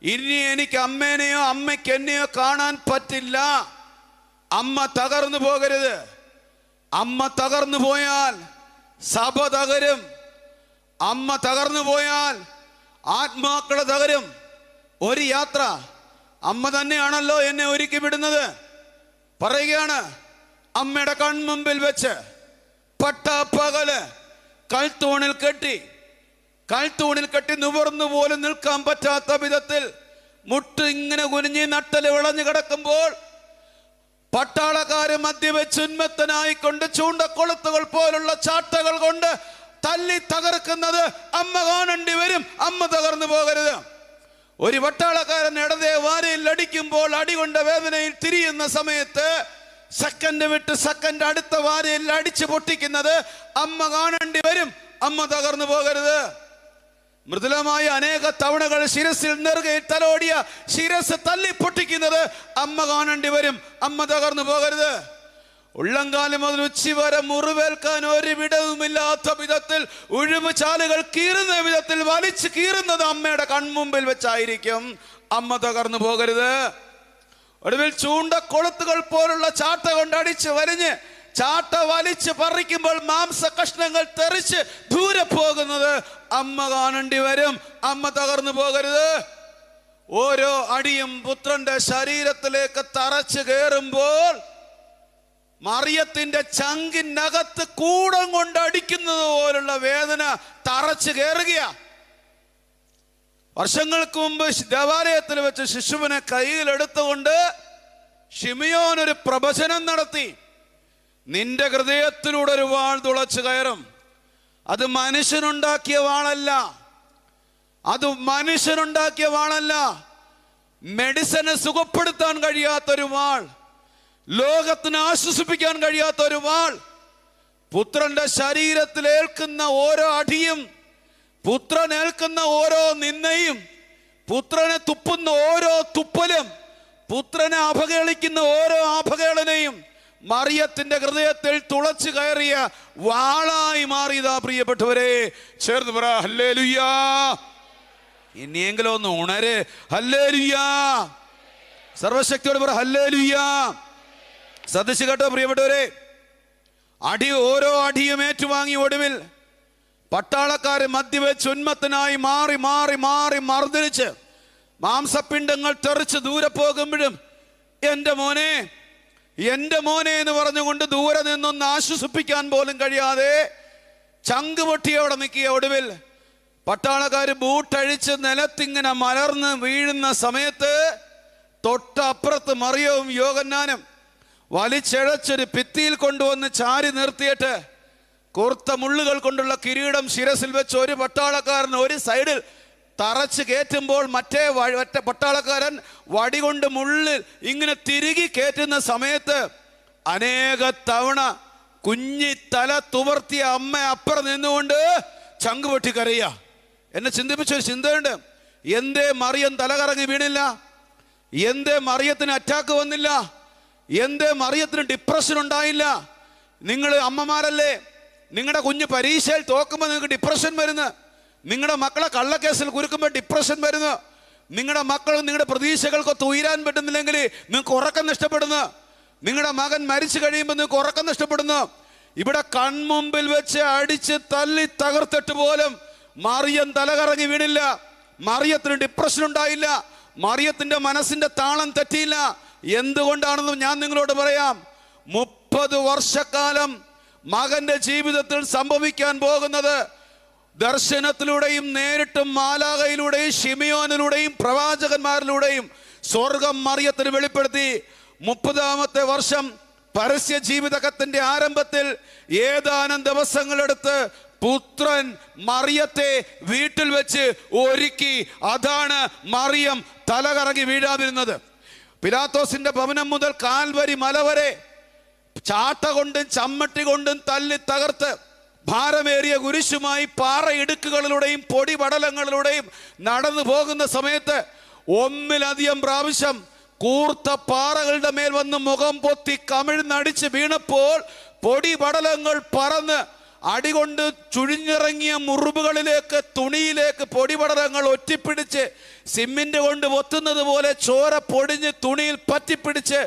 Speaker 1: ഇനി എനിക്ക് അമ്മേനെയോ അമ്മയ്ക്ക് എന്നെയോ കാണാൻ പറ്റില്ല. അമ്മ തകർന്നു പോകരുത്. അമ്മ തകർന്നു പോയാൽ സഭ തകരും. അമ്മ തകർന്നു പോയാൽ ആത്മാക്കളെ തകരും. ഒരു യാത്ര, അമ്മ തന്നെയാണല്ലോ എന്നെ ഒരുക്കി വിടുന്നത്. പറയുകയാണ്, അമ്മയുടെ കൺമുമ്പിൽ വെച്ച് പട്ടാപ്പകല് കൽത്തൂണിൽ കെട്ടി നിവർന്നു പോലും നിൽക്കാൻ പറ്റാത്ത വിധത്തിൽ മുട്ട് ഇങ്ങനെ കുനിഞ്ഞ് നട്ടല് വിളഞ്ഞു കിടക്കുമ്പോൾ പട്ടാളക്കാര് മദ്യവെച്ച് ഉന്മത്തനായിക്കൊണ്ട് ചൂണ്ടക്കൊളുത്തുകൾ പോലുള്ള ചാട്ടകൾ കൊണ്ട് തല്ലി തകർക്കുന്നത് അമ്മ കാണേണ്ടി വരും. അമ്മ തകർന്നു പോകരുത്. ഒരു പട്ടാളക്കാരൻ ഇടതേ വാരയിൽ അടിക്കുമ്പോൾ അടികൊണ്ട വേദനയിൽ തിരിയുന്ന സമയത്ത് സെക്കൻഡ് വിട്ട് സെക്കൻഡ് അടുത്ത വാരയിൽ അടിച്ചു പൊട്ടിക്കുന്നത് അമ്മ കാണേണ്ടി വരും. അമ്മ തകർന്നു പോകരുത്. മൃദുലമായ അനേക തവണകൾ ശിരസിൽ നെറുകയിൽ തലോടിയ ശിരസ് തല്ലി പൊട്ടിക്കുന്നത് അമ്മ കാണേണ്ടി വരും. അമ്മ തകർന്നു പോകരുത്. ഉള്ളംകാലം മുതൽ ഉച്ചി വരെ മുറിവേൽക്കാൻ ഒരു വിടവുമില്ലാത്ത വിധത്തിൽ ഉഴുവ് ചാലുകൾ കീറുന്ന വിധത്തിൽ വലിച്ചു കീറുന്നത് അമ്മയുടെ കൺമുമ്പിൽ വെച്ചായിരിക്കും. അമ്മ തകർന്നു പോകരുത്. ഒടുവിൽ ചൂണ്ടക്കൊളുത്തുകൾ പോലുള്ള ചാട്ട കൊണ്ട് അടിച്ച് വലിഞ്ഞ് ചാട്ട വലിച്ച് പറിക്കുമ്പോൾ മാംസ കഷ്ണങ്ങൾ തെറിച്ച് ദൂരെ പോകുന്നത് അമ്മ കാണേണ്ടി വരും. അമ്മ തകർന്നു പോകരുത്. ഓരോ അടിയും പുത്രന്റെ ശരീരത്തിലേക്ക് തറച്ചു കയറുമ്പോൾ മറിയത്തിന്റെ ചങ്കിനകത്ത് കൂടം കൊണ്ട് അടിക്കുന്നത് പോലുള്ള വേദന തറച്ചു കയറുകയാ. വർഷങ്ങൾക്ക് മുമ്പ് ദേവാലയത്തിൽ വെച്ച് ശിശുവിനെ കയ്യിലെടുത്തുകൊണ്ട് ശിമിയോൻ ഒരു പ്രവചനം നടത്തി. നിന്റെ ഹൃദയത്തിലൂടെ ഒരു വാൾ തുളച്ചു കയറും. അത് മനുഷ്യനുണ്ടാക്കിയ വാളല്ല. മെഡിസിനെ സുഖപ്പെടുത്താൻ കഴിയാത്തൊരു വാൾ, ലോകത്തിന് ആശ്വസിപ്പിക്കാൻ കഴിയാത്തൊരു വാൾ. പുത്രന്റെ ശരീരത്തിൽ ഏൽക്കുന്ന ഓരോ അടിയും, പുത്രൻ ഏൽക്കുന്ന ഓരോ നിന്ദയും, പുത്രനെ തുപ്പുന്ന ഓരോ തുപ്പലും, പുത്രനെ അപകേളിക്കുന്ന ഓരോ അപകേളനയും മറിയത്തിന്റെ ഹൃദയത്തിൽ തുളച്ചു കയറിയ വാളായി മാറിയതാ. പ്രിയപ്പെട്ടവരെ, ചേർന്ന് പറ ഹല്ലേലൂയാ. ഇനിയെങ്കിലും ഒന്ന് ഉണര്. ഹല്ലേലൂയാ. സർവശക്തിയോട് പറ ഹല്ലേലൂയാ. ശ്രദ്ധിച്ചു കേട്ടോ പ്രിയപ്പെട്ടവരെ. ഓരോ അടിയും ഏറ്റുവാങ്ങി ഒടുവിൽ പട്ടാളക്കാര് മദ്യവെച്ച് ഉന്മത്തനായി മാറി മാറി മാറി മർദ്ദിച്ച് മാംസപിണ്ഡങ്ങൾ തെറിച്ച് ദൂരെ പോകുമ്പോഴും എൻ്റെ മോനെ എന്ന് പറഞ്ഞുകൊണ്ട് ദൂരെ നിന്നൊന്ന് ആശ്വസിപ്പിക്കാൻ പോലും കഴിയാതെ ചങ്ക് പൊട്ടി അവിടെ നിൽക്കിയ ഒടുവിൽ പട്ടാളക്കാര് ബൂട്ടഴിച്ച് നിലത്തിങ്ങനെ മലർന്ന് വീഴുന്ന സമയത്ത് തൊട്ടപ്പുറത്ത് മറിയവും യോഹന്നാനും വലിച്ചഴച്ചൊരു ഭിത്തിയിൽ കൊണ്ടുവന്ന് ചാരി നിർത്തിയിട്ട് കൂർത്ത മുള്ളുകൾ കൊണ്ടുള്ള കിരീടം ശിരസിൽ വെച്ച് ഒരു പട്ടാളക്കാരൻ ഒരു സൈഡിൽ തറച്ച് കയറ്റുമ്പോൾ മറ്റേ പട്ടാളക്കാരൻ വടികൊണ്ട് മുള്ളിൽ ഇങ്ങനെ തിരികെ കയറ്റുന്ന സമയത്ത് അനേക തവണ കുഞ്ഞി തല തുവർത്തിയ അമ്മ അപ്പുറം നിന്നുകൊണ്ട് ചങ്ക് പൊട്ടി കരയുക. എന്നെ ചിന്തിപ്പിച്ചൊരു ചിന്തയുണ്ട്. എന്തേ മറിയം തലകറങ്ങി വീണില്ല? എന്തേ മറിയത്തിന് അറ്റാക്ക് വന്നില്ല? എന്തേ മറിയത്തിന് ഡിപ്രഷൻ ഉണ്ടായില്ല? നിങ്ങൾ അമ്മമാരല്ലേ, നിങ്ങളുടെ കുഞ്ഞ് പരീക്ഷയിൽ തോക്കുമ്പോൾ നിങ്ങൾക്ക് ഡിപ്രഷൻ വരുന്നു, നിങ്ങളുടെ മക്കളെ കള്ളക്കേസിൽ കുരുക്കുമ്പോൾ ഡിപ്രഷൻ വരുന്നു, നിങ്ങളുടെ മക്കൾ നിങ്ങളുടെ പ്രതീക്ഷകൾക്കൊത്ത് ഉയരാൻ പറ്റുന്നില്ലെങ്കിൽ നിങ്ങൾക്ക് ഉറക്കം നഷ്ടപ്പെടുന്നു, നിങ്ങളുടെ മകൻ മരിച്ചു കഴിയുമ്പോൾ നിങ്ങൾക്ക് ഉറക്കം നഷ്ടപ്പെടുന്നു. ഇവിടെ കൺമുമ്പിൽ വെച്ച് അടിച്ച് തല്ലി തകർത്തിട്ട് പോലും മറിയം തലകറങ്ങി വീണില്ല. മറിയത്തിന് ഡിപ്രഷൻ ഉണ്ടായില്ല. മറിയത്തിന്റെ മനസ്സിന്റെ താളം തെറ്റിയില്ല. എന്തുകൊണ്ടാണെന്ന് ഞാൻ നിങ്ങളോട് പറയാം. 30 വർഷക്കാലം മകന്റെ ജീവിതത്തിൽ സംഭവിക്കാൻ പോകുന്നത് ദർശനത്തിലൂടെയും നേരിട്ടും മാലാഖയിലൂടെയും ശിമിയോനിലൂടെയും പ്രവാചകന്മാരിലൂടെയും സ്വർഗം മറിയത്തിന് വെളിപ്പെടുത്തി. 30ാമത്തെ വർഷം പരസ്യ ജീവിതത്തിന്റെ ആരംഭത്തിൽ ഏതാനും ദിവസങ്ങളെടുത്ത് പുത്രൻ മറിയത്തെ വീട്ടിൽ വെച്ച് ഒരുക്കി. അതാണ് മറിയം തലകറങ്ങി വീഴാതിരുന്നത്. പിലാത്തോസിന്റെ ഭവനം മുതൽ കാൽവരി മല വരെ ചാട്ട കൊണ്ടും ചമ്മട്ടി കൊണ്ടും തല്ലി തകർത്ത് ഭാരമേറിയ കുരിശുമായി പാറയിടുക്കുകളിലൂടെയും പൊടിപടലങ്ങളിലൂടെയും നടന്നു പോകുന്ന സമയത്ത് ഒന്നിലധികം പ്രാവശ്യം കൂർത്ത പാറകളുടെ മേൽ വന്ന് മുഖം പൊത്തി കമിഴ്ന്നടിച്ച് വീണപ്പോൾ പൊടിപടലങ്ങൾ പറന്ന് അടികൊണ്ട് ചുഴിഞ്ഞിറങ്ങിയ മുറിവുകളിലേക്ക് തുണിയിലേക്ക് പൊടിപടലങ്ങൾ ഒറ്റിപ്പിടിച്ച് സിമെന്റ് കൊണ്ട് പൊത്തുന്നത് പോലെ ചോര പൊടിഞ്ഞ് തുണിയിൽ പറ്റിപ്പിടിച്ച്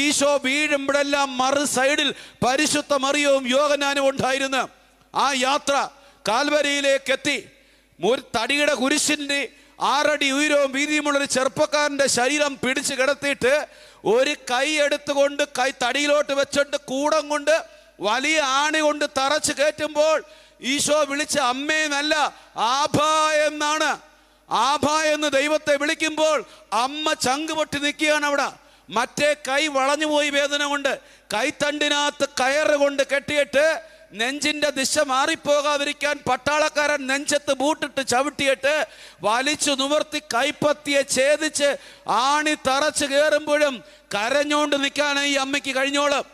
Speaker 1: ഈശോ വീഴുമ്പോഴെല്ലാം മറു സൈഡിൽ പരിശുദ്ധ മറിയവും യോഹന്നാനും ഉണ്ടായിരുന്നു. ആ യാത്ര കാൽവരിയിലേക്ക് എത്തി. ഒരു തടിയുടെ കുരിശിൻ്റെ 6 അടി ഉയരവും വീതിയുമുള്ളൊരു ചെറുപ്പക്കാരൻ്റെ ശരീരം പിടിച്ച് കിടത്തിയിട്ട് ഒരു കൈ എടുത്തുകൊണ്ട് കൈ തടിയിലോട്ട് വെച്ചിട്ട് കൂടം കൊണ്ട് വലിയ ആണി കൊണ്ട് തറച്ച് കയറ്റുമ്പോൾ ഈശോ വിളിച്ച അമ്മയെന്നല്ല ആഭാ എന്നാണ്. ആഭാ എന്ന് ദൈവത്തെ വിളിക്കുമ്പോൾ അമ്മ ചങ്ക് പൊട്ടി നിൽക്കുകയാണ് അവിടെ. മറ്റേ കൈ വളഞ്ഞുപോയി വേദന കൊണ്ട് കൈത്തണ്ടിനകത്ത് കയറ് കൊണ്ട് കെട്ടിയിട്ട് നെഞ്ചിന്റെ ദിശ മാറിപ്പോകാതിരിക്കാൻ പട്ടാളക്കാരൻ നെഞ്ചത്ത് ബൂട്ടിട്ട് ചവിട്ടിയിട്ട് വലിച്ചു നിവർത്തി കൈപ്പത്തിയെ ഛേദിച്ച് ആണി തറച്ച് കയറുമ്പോഴും കരഞ്ഞോണ്ട് നിൽക്കാനേ ഈ അമ്മയ്ക്ക് കഴിഞ്ഞോളും.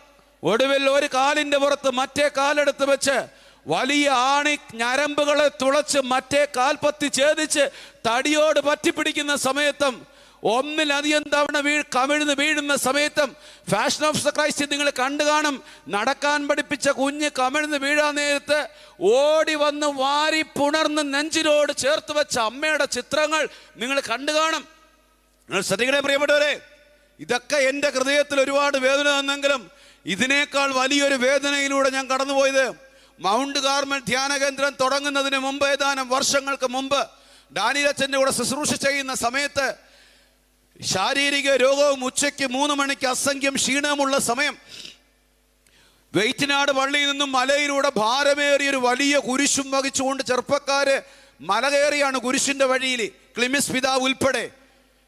Speaker 1: ഒടുവിൽ ഒരു കാലിന്റെ പുറത്ത് മറ്റേ കാലെടുത്ത് വെച്ച് വലിയ ആണി ഞരമ്പുകളെ തുളച്ച് മറ്റേ കാൽപ്പത്തി ഛേദിച്ച് തടിയോട് പറ്റിപ്പിടിക്കുന്ന സമയത്തും ഒന്നിലധികം തവണ കമിഴ്ന്ന് വീഴുന്ന സമയത്തും ഫാഷൻ ഓഫ് ദ ക്രൈസ്റ്റ് നിങ്ങൾ കണ്ടു കാണും. നടക്കാൻ പഠിപ്പിച്ച കുഞ്ഞ് കമിഴ്ന്ന് വീഴാൻ നേരത്ത് ഓടി വന്ന് വാരി പുണർന്ന് നെഞ്ചിനോട് ചേർത്ത് വെച്ച അമ്മയുടെ ചിത്രങ്ങൾ നിങ്ങൾ കണ്ടു കാണും. നിങ്ങൾ ശ്രദ്ധിക്കണേ പ്രിയപ്പെട്ടവരെ, ഇതൊക്കെ എൻ്റെ ഹൃദയത്തിൽ ഒരുപാട് വേദന തന്നെങ്കിലും ഇതിനേക്കാൾ വലിയൊരു വേദനയിലൂടെ ഞാൻ കടന്നുപോയത് മൗണ്ട് കാർമൽ ധ്യാന കേന്ദ്രം തുടങ്ങുന്നതിന് മുമ്പ് ഏതാനും വർഷങ്ങൾക്ക് മുമ്പ് ഡാനിയേൽ അച്ഛൻ്റെ കൂടെ ശുശ്രൂഷ ചെയ്യുന്ന സമയത്ത് ശാരീരിക രോഗവും ഉച്ചയ്ക്ക് 3 മണിക്ക് അസംഖ്യം ക്ഷീണമുള്ള സമയം വെയ്റ്റിനാട് പള്ളിയിൽ നിന്നും മലയിലൂടെ ഭാരമേറിയൊരു വലിയ കുരിശും വഹിച്ചുകൊണ്ട് ചെറുപ്പക്കാര് മല കയറിയാണ് കുരിശിന്റെ വഴിയിൽ, ക്ലിമിസ് പിതാവ് ഉൾപ്പെടെ.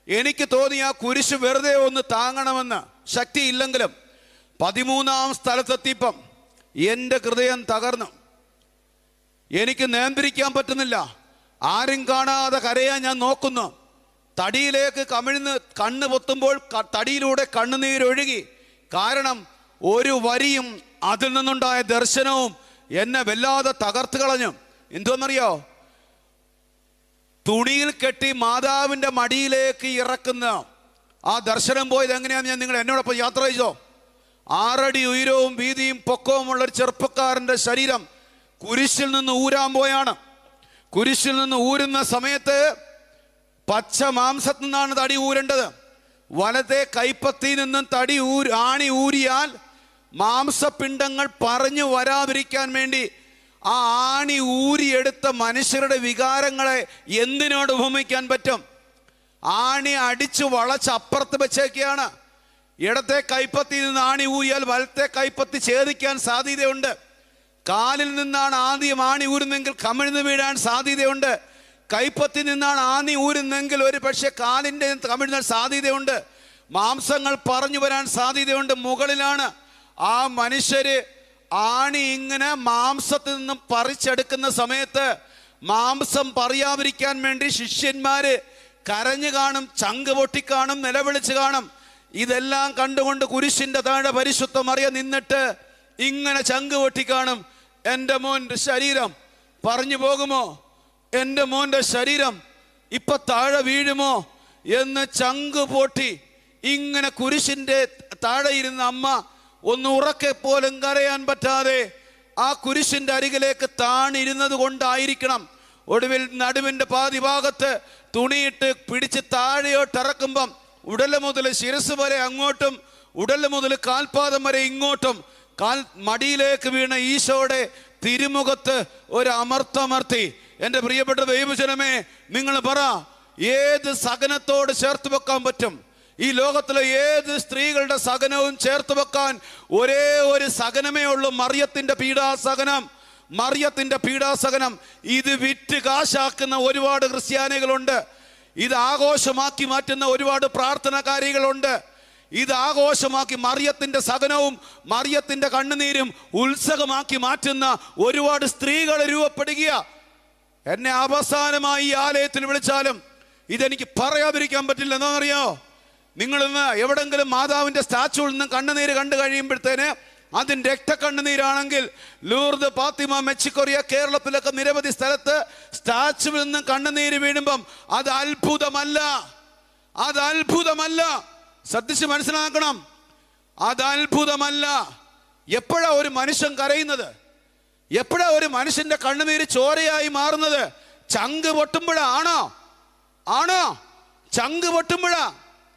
Speaker 1: എനിക്ക് തോന്നി ആ കുരിശ് വെറുതെ ഒന്ന് താങ്ങണമെന്ന്. ശക്തിയില്ലെങ്കിലും 13ാം സ്ഥലത്തെത്തിയപ്പം എൻ്റെ ഹൃദയം തകർന്നു. എനിക്ക് നിയന്ത്രിക്കാൻ പറ്റുന്നില്ല. ആരും കാണാതെ കരയാൻ ഞാൻ നോക്കുന്നു. തടിയിലേക്ക് കമിഴ്ന്ന് കണ്ണ് പൊത്തുമ്പോൾ തടിയിലൂടെ കണ്ണുനീരൊഴുകി. കാരണം ഒരു വരിയും അതിൽ നിന്നുണ്ടായ ദർശനവും എന്നെ വല്ലാതെ തകർത്ത് കളഞ്ഞു. എന്തോന്നറിയോ? തുണിയിൽ കെട്ടി മാതാവിൻ്റെ മടിയിലേക്ക് ഇറക്കുന്ന ആ ദർശനം പോയത് എങ്ങനെയാണെന്ന് ഞാൻ നിങ്ങൾ എന്നോടൊപ്പം യാത്ര ചെയ്തോ. 6 അടി ഉയരവും വീതിയും പൊക്കവുമുള്ള ഒരു ചെറുപ്പക്കാരൻ്റെ ശരീരം കുരിശിൽ നിന്ന് ഊരാൻ പോയാണ്. കുരിശിൽ നിന്ന് ഊരുന്ന സമയത്ത് പച്ച മാംസത്തിൽ നിന്നാണ് തടി ഊരേണ്ടത്. വലത്തെ കൈപ്പത്തിയിൽ നിന്നും ആണി ഊരിയാൽ മാംസപിണ്ഡങ്ങൾ പറഞ്ഞു വരാതിരിക്കാൻ വേണ്ടി ആ ആണി ഊരിയെടുത്ത മനുഷ്യരുടെ വികാരങ്ങളെ എന്തിനോട് ഉപമിക്കാൻ പറ്റും? ആണി അടിച്ചു വളച്ച് അപ്പുറത്ത് വെച്ചേക്കാണ്. ഇടത്തെ കൈപ്പത്തിയിൽ നിന്ന് ആണി ഊരിയാൽ വലത്തെ കൈപ്പത്തി ഛേദിക്കാൻ സാധ്യതയുണ്ട്. കാലിൽ നിന്നാണ് ആദ്യം ആണി ഊരുന്നെങ്കിൽ കമിഴ്ന്ന് വീഴാൻ സാധ്യതയുണ്ട്. കൈപ്പത്തി നിന്നാണ് ആണി ഊരുന്നെങ്കിൽ ഒരു പക്ഷേ കാലിൻ്റെ കമിഴ്ന്നാൻ സാധ്യതയുണ്ട്. മാംസങ്ങൾ പറഞ്ഞു വരാൻ സാധ്യതയുണ്ട്. മുകളിലാണ് ആ മനുഷ്യര് ആണി ഇങ്ങനെ മാംസത്തിൽ നിന്നും പറിച്ചെടുക്കുന്ന സമയത്ത് മാംസം പറയാതിരിക്കാൻ വേണ്ടി ശിഷ്യന്മാര് കരഞ്ഞു കാണും, ചങ്ക് പൊട്ടിക്കാണും, നിലവിളിച്ച് കാണും. ഇതെല്ലാം കണ്ടുകൊണ്ട് കുരിശിന്റെ താഴെ പരിശുദ്ധ മറിയം നിന്നിട്ട് ഇങ്ങനെ ചങ്ക് പൊട്ടിക്കാണും. എൻ്റെ മോൻ്റെ ശരീരം പറഞ്ഞു പോകുമോ? എൻ്റെ മോൻ്റെ ശരീരം ഇപ്പൊ താഴെ വീഴുമോ എന്ന് ചങ്ക് പൊട്ടി ഇങ്ങനെ കുരിശിന്റെ താഴെ ഇരുന്ന അമ്മ ഒന്ന് ഉറക്കെ പോലും കരയാൻ പറ്റാതെ ആ കുരിശിന്റെ അരികിലേക്ക് താണിരുന്നത് കൊണ്ടായിരിക്കണം ഒടുവിൽ നടുവിന്റെ പാതി ഭാഗത്ത് തുണിയിട്ട് പിടിച്ച് താഴെയോട്ടിറക്കുമ്പം ഉടല് മുതൽ ശിരസ് വരെ അങ്ങോട്ടും ഉടല് മുതൽ കാൽപാദം വരെ ഇങ്ങോട്ടും മടിയിലേക്ക് വീണ ഈശോയുടെ തിരുമുഖത്ത് ഒരു അമർത്തമർത്തി. എൻ്റെ പ്രിയപ്പെട്ട ദൈവജനമേ, നിങ്ങൾ പറ, ഏത് സഹനത്തോട് ചേർത്ത് വെക്കാൻ പറ്റും? ഈ ലോകത്തിലെ ഏത് സ്ത്രീകളുടെ സഹനവും ചേർത്ത് വെക്കാൻ ഒരേ ഒരു സഹനമേ ഉള്ളൂ, മറിയത്തിന്റെ പീഡാസഹനം. മറിയത്തിന്റെ പീഡാസഹനം. ഇത് വിറ്റ് കാശാക്കുന്ന ഒരുപാട് ക്രിസ്ത്യാനികളുണ്ട്. ഇത് ആഘോഷമാക്കി മാറ്റുന്ന ഒരുപാട് പ്രാർത്ഥനാകാരികളുണ്ട്. ഇത് ആഘോഷമാക്കി മറിയത്തിന്റെ സഹനവും മറിയത്തിന്റെ കണ്ണുനീരും ഉത്സവമാക്കി മാറ്റുന്ന ഒരുപാട് സ്ത്രീകൾ രൂപപ്പെടുക. എന്നെ അവസാനമായി ഈ ആലയത്തിൽ വിളിച്ചാലും ഇതെനിക്ക് പറയാതിരിക്കാൻ പറ്റില്ല. എന്താണെന്നറിയോ? നിങ്ങളിന്ന് എവിടെങ്കിലും മാതാവിന്റെ സ്റ്റാച്ചുവിൽ നിന്ന് കണ്ണുനീര് കണ്ടു കഴിയുമ്പോഴത്തേന് അതിന് രക്തക്കണ്ണുനീരാണെങ്കിൽ ലൂർദ്, ഫാത്തിമ, മെച്ചിക്കൊറിയ, കേരളത്തിലൊക്കെ നിരവധി സ്ഥലത്ത് സ്റ്റാച്ചുവിൽ നിന്ന് കണ്ണുനീര് വീഴുമ്പം അത് അത്ഭുതമല്ല. അത് അത്ഭുതമല്ല. ശ്രദ്ധിച്ച് മനസ്സിലാക്കണം, അത് അത്ഭുതമല്ല. എപ്പോഴാ ഒരു മനുഷ്യൻ കരയുന്നത്? എപ്പോഴാ ഒരു മനുഷ്യന്റെ കണ്ണുനീര് ചോരയായി മാറുന്നത്? ചങ്ക് പൊട്ടുമ്പോഴാണോ? ആണോ? ചങ്ക് പൊട്ടുമ്പോഴാ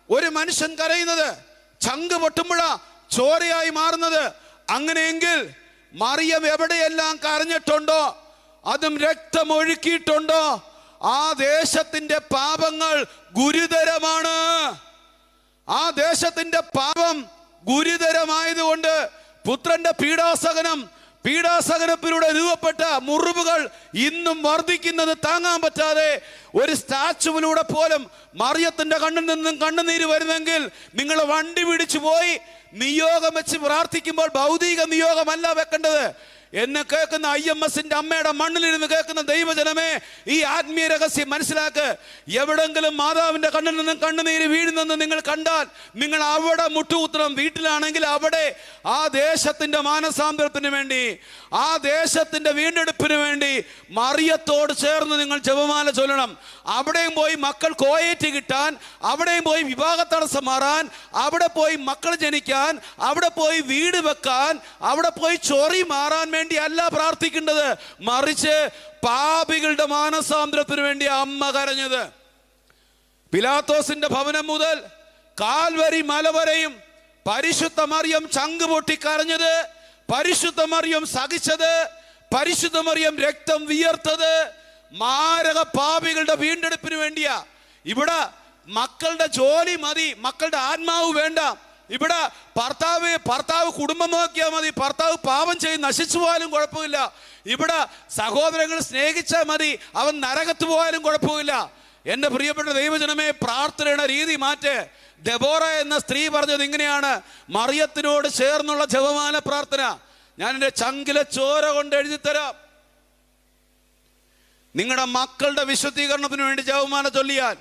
Speaker 1: ഒരു മനുഷ്യൻ കരയുന്നത്. ചങ്ക് പൊട്ടുമ്പോഴാ ചോരയായി മാറുന്നത്. അങ്ങനെയെങ്കിൽ മറിയം എവിടെയെല്ലാം കരഞ്ഞിട്ടുണ്ടോ, അതും രക്തമൊഴുക്കിയിട്ടുണ്ടോ, ആ ദേശത്തിന്റെ പാപങ്ങൾ ഗുരുതരമാണ്. ആ ദേശത്തിന്റെ പാപം ഗുരുതരമായതുകൊണ്ട് പുത്രന്റെ പീഡാസഹനത്തിലൂടെ രൂപപ്പെട്ട മുറിവുകൾ ഇന്നും വർദ്ധിക്കുന്നത് താങ്ങാൻ പറ്റാതെ ഒരു സ്റ്റാച്ചുവിലൂടെ പോലും മറിയത്തിന്റെ കണ്ണിൽ നിന്നും കണ്ണുനീര് വരുന്നെങ്കിൽ നിങ്ങൾ വണ്ടി പിടിച്ചു പോയി നിയോഗം വെച്ച് പ്രാർത്ഥിക്കുമ്പോൾ ഭൗതിക നിയോഗമല്ല വെക്കേണ്ടത്. എന്നെ കേൾക്കുന്ന IMSന്റെ അമ്മയുടെ മണ്ണിലിരുന്ന് കേൾക്കുന്ന ദൈവജനമേ, ഈ ആത്മീയ രഹസ്യം മനസ്സിലാക്ക്. എവിടെങ്കിലും മാതാവിന്റെ കണ്ണിൽ നിന്നും കണ്ണുനീര് വീഴുന്നെന്ന് നിങ്ങൾ കണ്ടാൽ നിങ്ങൾ അവിടെ മുട്ടുകുത്തണം. വീട്ടിലാണെങ്കിൽ അവിടെ ആ ദേശത്തിന്റെ മാനസാന്തരത്തിന് വേണ്ടി, ആ ദേശത്തിന്റെ വീണ്ടെടുപ്പിന് വേണ്ടി മറിയത്തോട് ചേർന്ന് നിങ്ങൾ ജപമാല ചൊല്ലണം. അവിടെയും പോയി മക്കൾ കോയേറ്റ് കിട്ടാൻ, അവിടെയും പോയി വിവാഹ തടസ്സം മാറാൻ, അവിടെ പോയി മക്കൾ ജനിക്കാൻ, അവിടെ പോയി വീട് വെക്കാൻ, അവിടെ പോയി ചൊറി മാറാൻ വേണ്ടി അല്ല പ്രാർത്ഥിക്കേണ്ടത്. മറിച്ച് പാപികളുടെ മാനസാന്തരത്തിന് വേണ്ടി അമ്മ കരഞ്ഞത്. പിലാത്തോസിന്റെ ഭവനം മുതൽ കാൽവരി മല വരെയും പരിശുദ്ധ മറിയം ചങ്ക് പൊട്ടി കരഞ്ഞത്, പരിശുദ്ധ മറിയം സഹിച്ചത്, പരിശുദ്ധ മറിയം രക്തം വിയർത്തത് മാരക പാപികളുടെ വീണ്ടെടുപ്പിന് വേണ്ടിയാ. ഇവിടെ മക്കളുടെ ജോലി മതി, മക്കളുടെ ആത്മാവ് വേണ്ട. ഇവിടെ ഭർത്താവ് കുടുംബം നോക്കിയാൽ മതി, ഭർത്താവ് പാപം ചെയ്ത് നശിച്ചു പോയാലും കുഴപ്പമില്ല. ഇവിടെ സഹോദരങ്ങൾ സ്നേഹിച്ചാൽ മതി, അവൻ നരകത്ത് പോയാലും കുഴപ്പമില്ല. എൻ്റെ പ്രിയപ്പെട്ട ദൈവജനമേ, പ്രാർത്ഥനയുടെ രീതി മാറ്റ്. ദെബോറ എന്ന സ്ത്രീ പറഞ്ഞത് ഇങ്ങനെയാണ്, മറിയത്തിനോട് ചേർന്നുള്ള ജപമാല പ്രാർത്ഥന. ഞാൻ എൻ്റെ ചങ്കിലെ ചോര കൊണ്ട് എഴുതിത്തരാം. നിങ്ങളുടെ മക്കളുടെ വിശുദ്ധീകരണത്തിന് വേണ്ടി ജപമാല ചൊല്ലിയാൽ,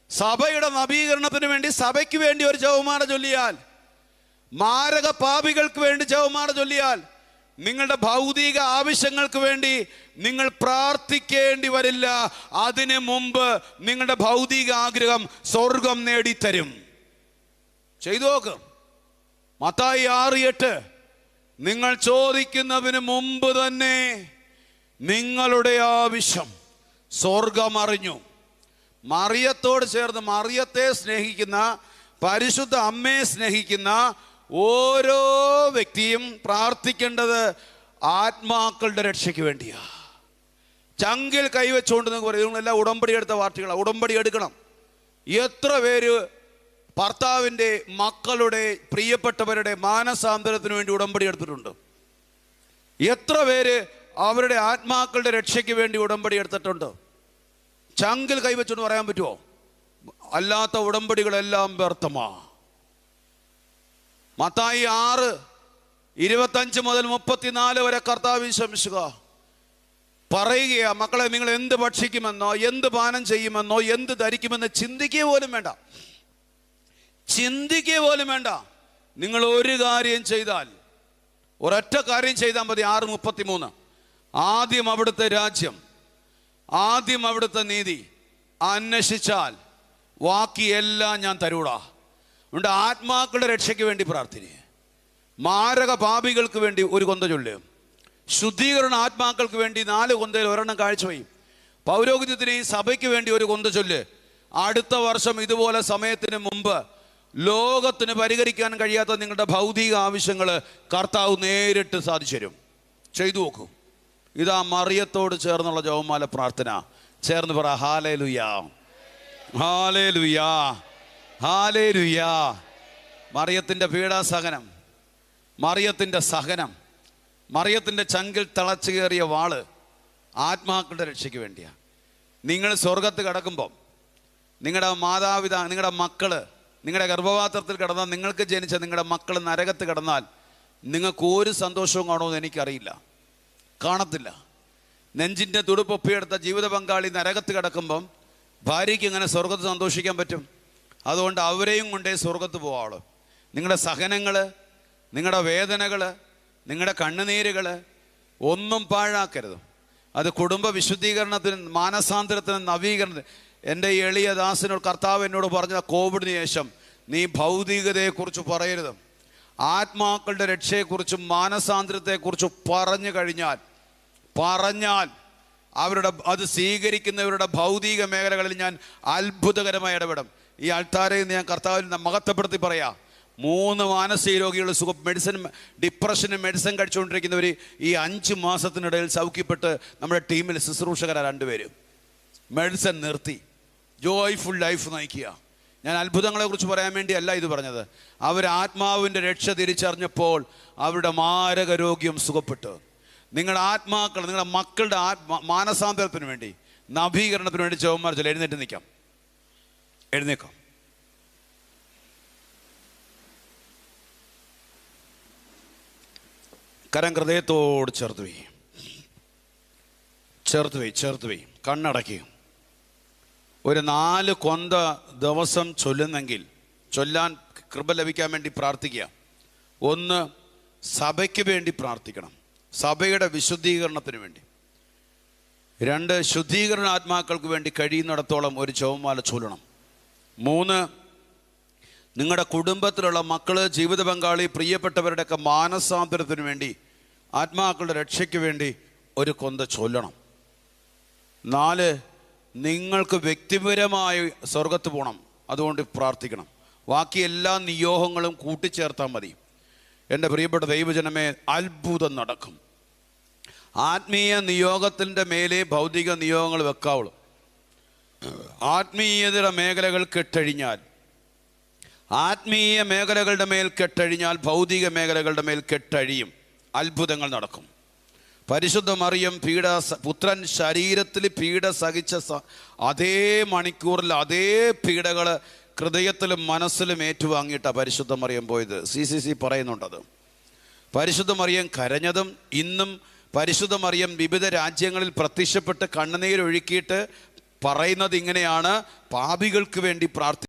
Speaker 1: സഭയുടെ നവീകരണത്തിന് വേണ്ടി സഭയ്ക്ക് വേണ്ടി ഒരു ജപമാല ചൊല്ലിയാൽ, മാരക പാപികൾക്ക് വേണ്ടി ജപമാല ചൊല്ലിയാൽ, നിങ്ങളുടെ ഭൗതിക ആവശ്യങ്ങൾക്ക് വേണ്ടി നിങ്ങൾ പ്രാർത്ഥിക്കേണ്ടി വരില്ല. അതിനു മുമ്പ് നിങ്ങളുടെ ഭൗതിക ആഗ്രഹം സ്വർഗം നേടിത്തരും. ചെയ്തു നോക്ക്. മത്തായി 6:8, നിങ്ങൾ ചോദിക്കുന്നതിന് മുമ്പ് തന്നെ നിങ്ങളുടെ ആവശ്യം സ്വർഗം അറിഞ്ഞു. മറിയത്തോട് ചേർന്ന് മറിയത്തെ സ്നേഹിക്കുന്ന, പരിശുദ്ധ അമ്മയെ സ്നേഹിക്കുന്ന ഓരോ വ്യക്തിയും പ്രാർത്ഥിക്കേണ്ടത് ആത്മാക്കളുടെ രക്ഷയ്ക്ക് വേണ്ടിയാ. ചങ്കിൽ കൈവച്ചുകൊണ്ട് നിങ്ങൾ പറയും, ഇവങ്ങളെല്ലാം ഉടമ്പടി എടുത്ത പാർട്ടികളാണ്. ഉടമ്പടി എടുക്കണം. എത്ര പേര് ഭർത്താവിൻ്റെ, മക്കളുടെ, പ്രിയപ്പെട്ടവരുടെ മാനസാന്തരത്തിന് വേണ്ടി ഉടമ്പടി എടുത്തിട്ടുണ്ട്? എത്ര പേര് അവരുടെ ആത്മാക്കളുടെ രക്ഷയ്ക്ക് വേണ്ടി ഉടമ്പടി എടുത്തിട്ടുണ്ട്? ചങ്കിൽ കൈവച്ചെന്ന് പറയാൻ പറ്റുമോ? അല്ലാത്ത ഉടമ്പടികളെല്ലാം വ്യർത്ഥമാ. മത്തായി 6:25 മുതൽ 34 വരെ കർത്താവ് ശംസുക പറയുകയാ, മക്കളെ, നിങ്ങൾ എന്ത് ഭക്ഷിക്കുമെന്നോ എന്ത് പാനം ചെയ്യുമെന്നോ എന്ത് ധരിക്കുമെന്ന് ചിന്തിക്കുക പോലും വേണ്ട. ചിന്തിക്കുക പോലും വേണ്ട. നിങ്ങൾ ഒരു കാര്യം ചെയ്താൽ, ഒരൊറ്റ കാര്യം ചെയ്താൽ മതി. 6:33, ആദ്യം അവിടുത്തെ രാജ്യം, ആദ്യം അവിടുത്തെ നീതി അന്വേഷിച്ചാൽ ബാക്കിയെല്ലാം ഞാൻ തരൂടാ. അതുകൊണ്ട് ആത്മാക്കളുടെ രക്ഷയ്ക്ക് വേണ്ടി പ്രാർത്ഥിക്കുക. മാരക പാപികൾക്ക് വേണ്ടി ഒരു കൊന്ത ചൊല്ലുക. ശുദ്ധീകരണ ആത്മാക്കൾക്ക് വേണ്ടി 4 കൊന്തയിൽ ഒരെണ്ണം കാഴ്ചവെയും. പൗരോഹിത്യത്തിന് ഈ സഭയ്ക്ക് വേണ്ടി ഒരു കൊന്ത ചൊല്ല്. അടുത്ത വർഷം ഇതുപോലെ സമയത്തിന് മുമ്പ് ലോകത്തിന് പരിഹരിക്കാൻ കഴിയാത്ത നിങ്ങളുടെ ഭൗതിക ആവശ്യങ്ങൾ കർത്താവ് നേരിട്ട് സാധിച്ചു തരും. ചെയ്തു നോക്കൂ. ഇതാ മറിയത്തോട് ചേർന്നുള്ള ജപമാല പ്രാർത്ഥന. ചേർന്ന് പറ ഹല്ലേലൂയാ, ഹല്ലേലൂയാ, ഹല്ലേലൂയാ. മറിയത്തിൻ്റെ പീഡാസഹനം, മറിയത്തിൻ്റെ സഹനം, മറിയത്തിൻ്റെ ചങ്കിൽ തിളച്ചു കയറിയ വാള് ആത്മാക്കളുടെ രക്ഷയ്ക്ക് വേണ്ടിയാണ്. നിങ്ങൾ സ്വർഗത്ത് കിടക്കുമ്പം നിങ്ങളുടെ മാതാപിതാ, നിങ്ങളുടെ മക്കള് നിങ്ങളുടെ ഗർഭപാത്രത്തിൽ കിടന്നാൽ, നിങ്ങൾക്ക് ജനിച്ച നിങ്ങളുടെ മക്കൾ നരകത്ത് കിടന്നാൽ നിങ്ങൾക്ക് ഒരു സന്തോഷവും കാണുമെന്ന് എനിക്കറിയില്ല, കാണത്തില്ല. നെഞ്ചിൻ്റെ തുടുപ്പൊപ്പിയെടുത്ത ജീവിത പങ്കാളി നരകത്ത് കിടക്കുമ്പം ഭാര്യയ്ക്ക് എങ്ങനെ സ്വർഗത്ത് സന്തോഷിക്കാൻ പറ്റും? അതുകൊണ്ട് അവരെയും കൊണ്ടേ സ്വർഗത്ത് പോവാളൂ. നിങ്ങളുടെ സഹനങ്ങൾ, നിങ്ങളുടെ വേദനകൾ, നിങ്ങളുടെ കണ്ണുനീരുകൾ ഒന്നും പാഴാക്കരുത്. അത് കുടുംബ വിശുദ്ധീകരണത്തിനും മാനസാന്തരത്തിനും നവീകരണത്തിനും. എൻ്റെ ഈ എളിയ ദാസനോട് കർത്താവ് എന്നോട് പറഞ്ഞ കോവിഡിന് ശേഷം നീ ഭൗതികതയെക്കുറിച്ച് പറയരുത്, ആത്മാക്കളുടെ രക്ഷയെക്കുറിച്ചും മാനസാന്തരത്തെക്കുറിച്ചും പറഞ്ഞാൽ അവരുടെ അത് സ്വീകരിക്കുന്നവരുടെ ഭൗതിക മേഖലകളിൽ ഞാൻ അത്ഭുതകരമായി ഇടപെടും. ഈ അൾത്താരയിൽ ഞാൻ കർത്താവിൽ മഹത്വപ്പെടുത്തി പറയാം. 3 മാനസിക രോഗികൾ ഡിപ്രഷന് മെഡിസിൻ കഴിച്ചുകൊണ്ടിരിക്കുന്നവർ ഈ 5 മാസത്തിനിടയിൽ സൗഖ്യപ്പെട്ട് നമ്മുടെ ടീമിൽ ശുശ്രൂഷകരാണ് 2 പേര്. മെഡിസിൻ നിർത്തി ജോയ്ഫുൾ ലൈഫ് നയിക്കുക. ഞാൻ അത്ഭുതങ്ങളെക്കുറിച്ച് പറയാൻ വേണ്ടിയല്ല ഇത് പറഞ്ഞത്. അവർ ആത്മാവിൻ്റെ രക്ഷ തിരിച്ചറിഞ്ഞപ്പോൾ അവരുടെ മാരക രോഗ്യം സുഖപ്പെട്ടു. നിങ്ങളുടെ ആത്മാക്കൾ, നിങ്ങളുടെ മക്കളുടെ മാനസാന്തരത്തിന് വേണ്ടി, നവീകരണത്തിന് വേണ്ടി ജപമാല ചൊല്ലുക. എഴുന്നേക്കാം. കരം ഹൃദയത്തോട് ചേർത്ത് വയ്യും. കണ്ണടക്കി ഒരു 4 കൊന്ത ദിവസം ചൊല്ലുന്നെങ്കിൽ, ചൊല്ലാൻ കൃപ ലഭിക്കാൻ വേണ്ടി പ്രാർത്ഥിക്കുക. 1, സഭയ്ക്ക് വേണ്ടി പ്രാർത്ഥിക്കണം, സഭയുടെ വിശുദ്ധീകരണത്തിന് വേണ്ടി. 2, ശുദ്ധീകരണ ആത്മാക്കൾക്ക് വേണ്ടി കഴിയുന്നിടത്തോളം ഒരു ജപമാല ചൊല്ലണം. 3, നിങ്ങളുടെ കുടുംബത്തിലുള്ള മക്കള്, ജീവിത പങ്കാളി, പ്രിയപ്പെട്ടവരുടെയൊക്കെ മാനസാന്തരത്തിന് വേണ്ടി, ആത്മാക്കളുടെ രക്ഷയ്ക്ക് വേണ്ടി ഒരു കൊന്ത ചൊല്ലണം. 4, നിങ്ങൾക്ക് വ്യക്തിപരമായി സ്വർഗത്ത് പോകണം, അതുകൊണ്ട് പ്രാർത്ഥിക്കണം. ബാക്കി എല്ലാ നിയോഗങ്ങളും കൂട്ടിച്ചേർത്താൽ മതി. എൻ്റെ പ്രിയപ്പെട്ട ദൈവജനമേ, അത്ഭുതം നടക്കും. ആത്മീയ നിയോഗത്തിൻ്റെ മേലെ ഭൗതിക നിയോഗങ്ങൾ വെക്കാവുള്ളൂ. ആത്മീയതയുടെ മേഖലകൾ കെട്ടഴിഞ്ഞാൽ, ആത്മീയ മേഖലകളുടെ മേൽ കെട്ടഴിഞ്ഞാൽ ഭൗതിക മേഖലകളുടെ മേൽ കെട്ടഴിയും. അത്ഭുതങ്ങൾ നടക്കും. പരിശുദ്ധ മറിയം പുത്രൻ ശരീരത്തിൽ പീഡ സഹിച്ച അതേ മണിക്കൂറിൽ അതേ പീഡകൾ ഹൃദയത്തിലും മനസ്സിലും ഏറ്റുവാങ്ങിയിട്ടാണ് പരിശുദ്ധ മറിയം പോയത്. CCC പറയുന്നുണ്ടത്. പരിശുദ്ധ മറിയം കരഞ്ഞതും ഇന്നും പരിശുദ്ധ മറിയം വിവിധ രാജ്യങ്ങളിൽ പ്രത്യക്ഷപ്പെട്ട് കണ്ണുനീരൊഴുക്കിയിട്ട് പറയുന്നത് ഇങ്ങനെയാണ്: പാപികൾക്ക് വേണ്ടി പ്രാർത്ഥി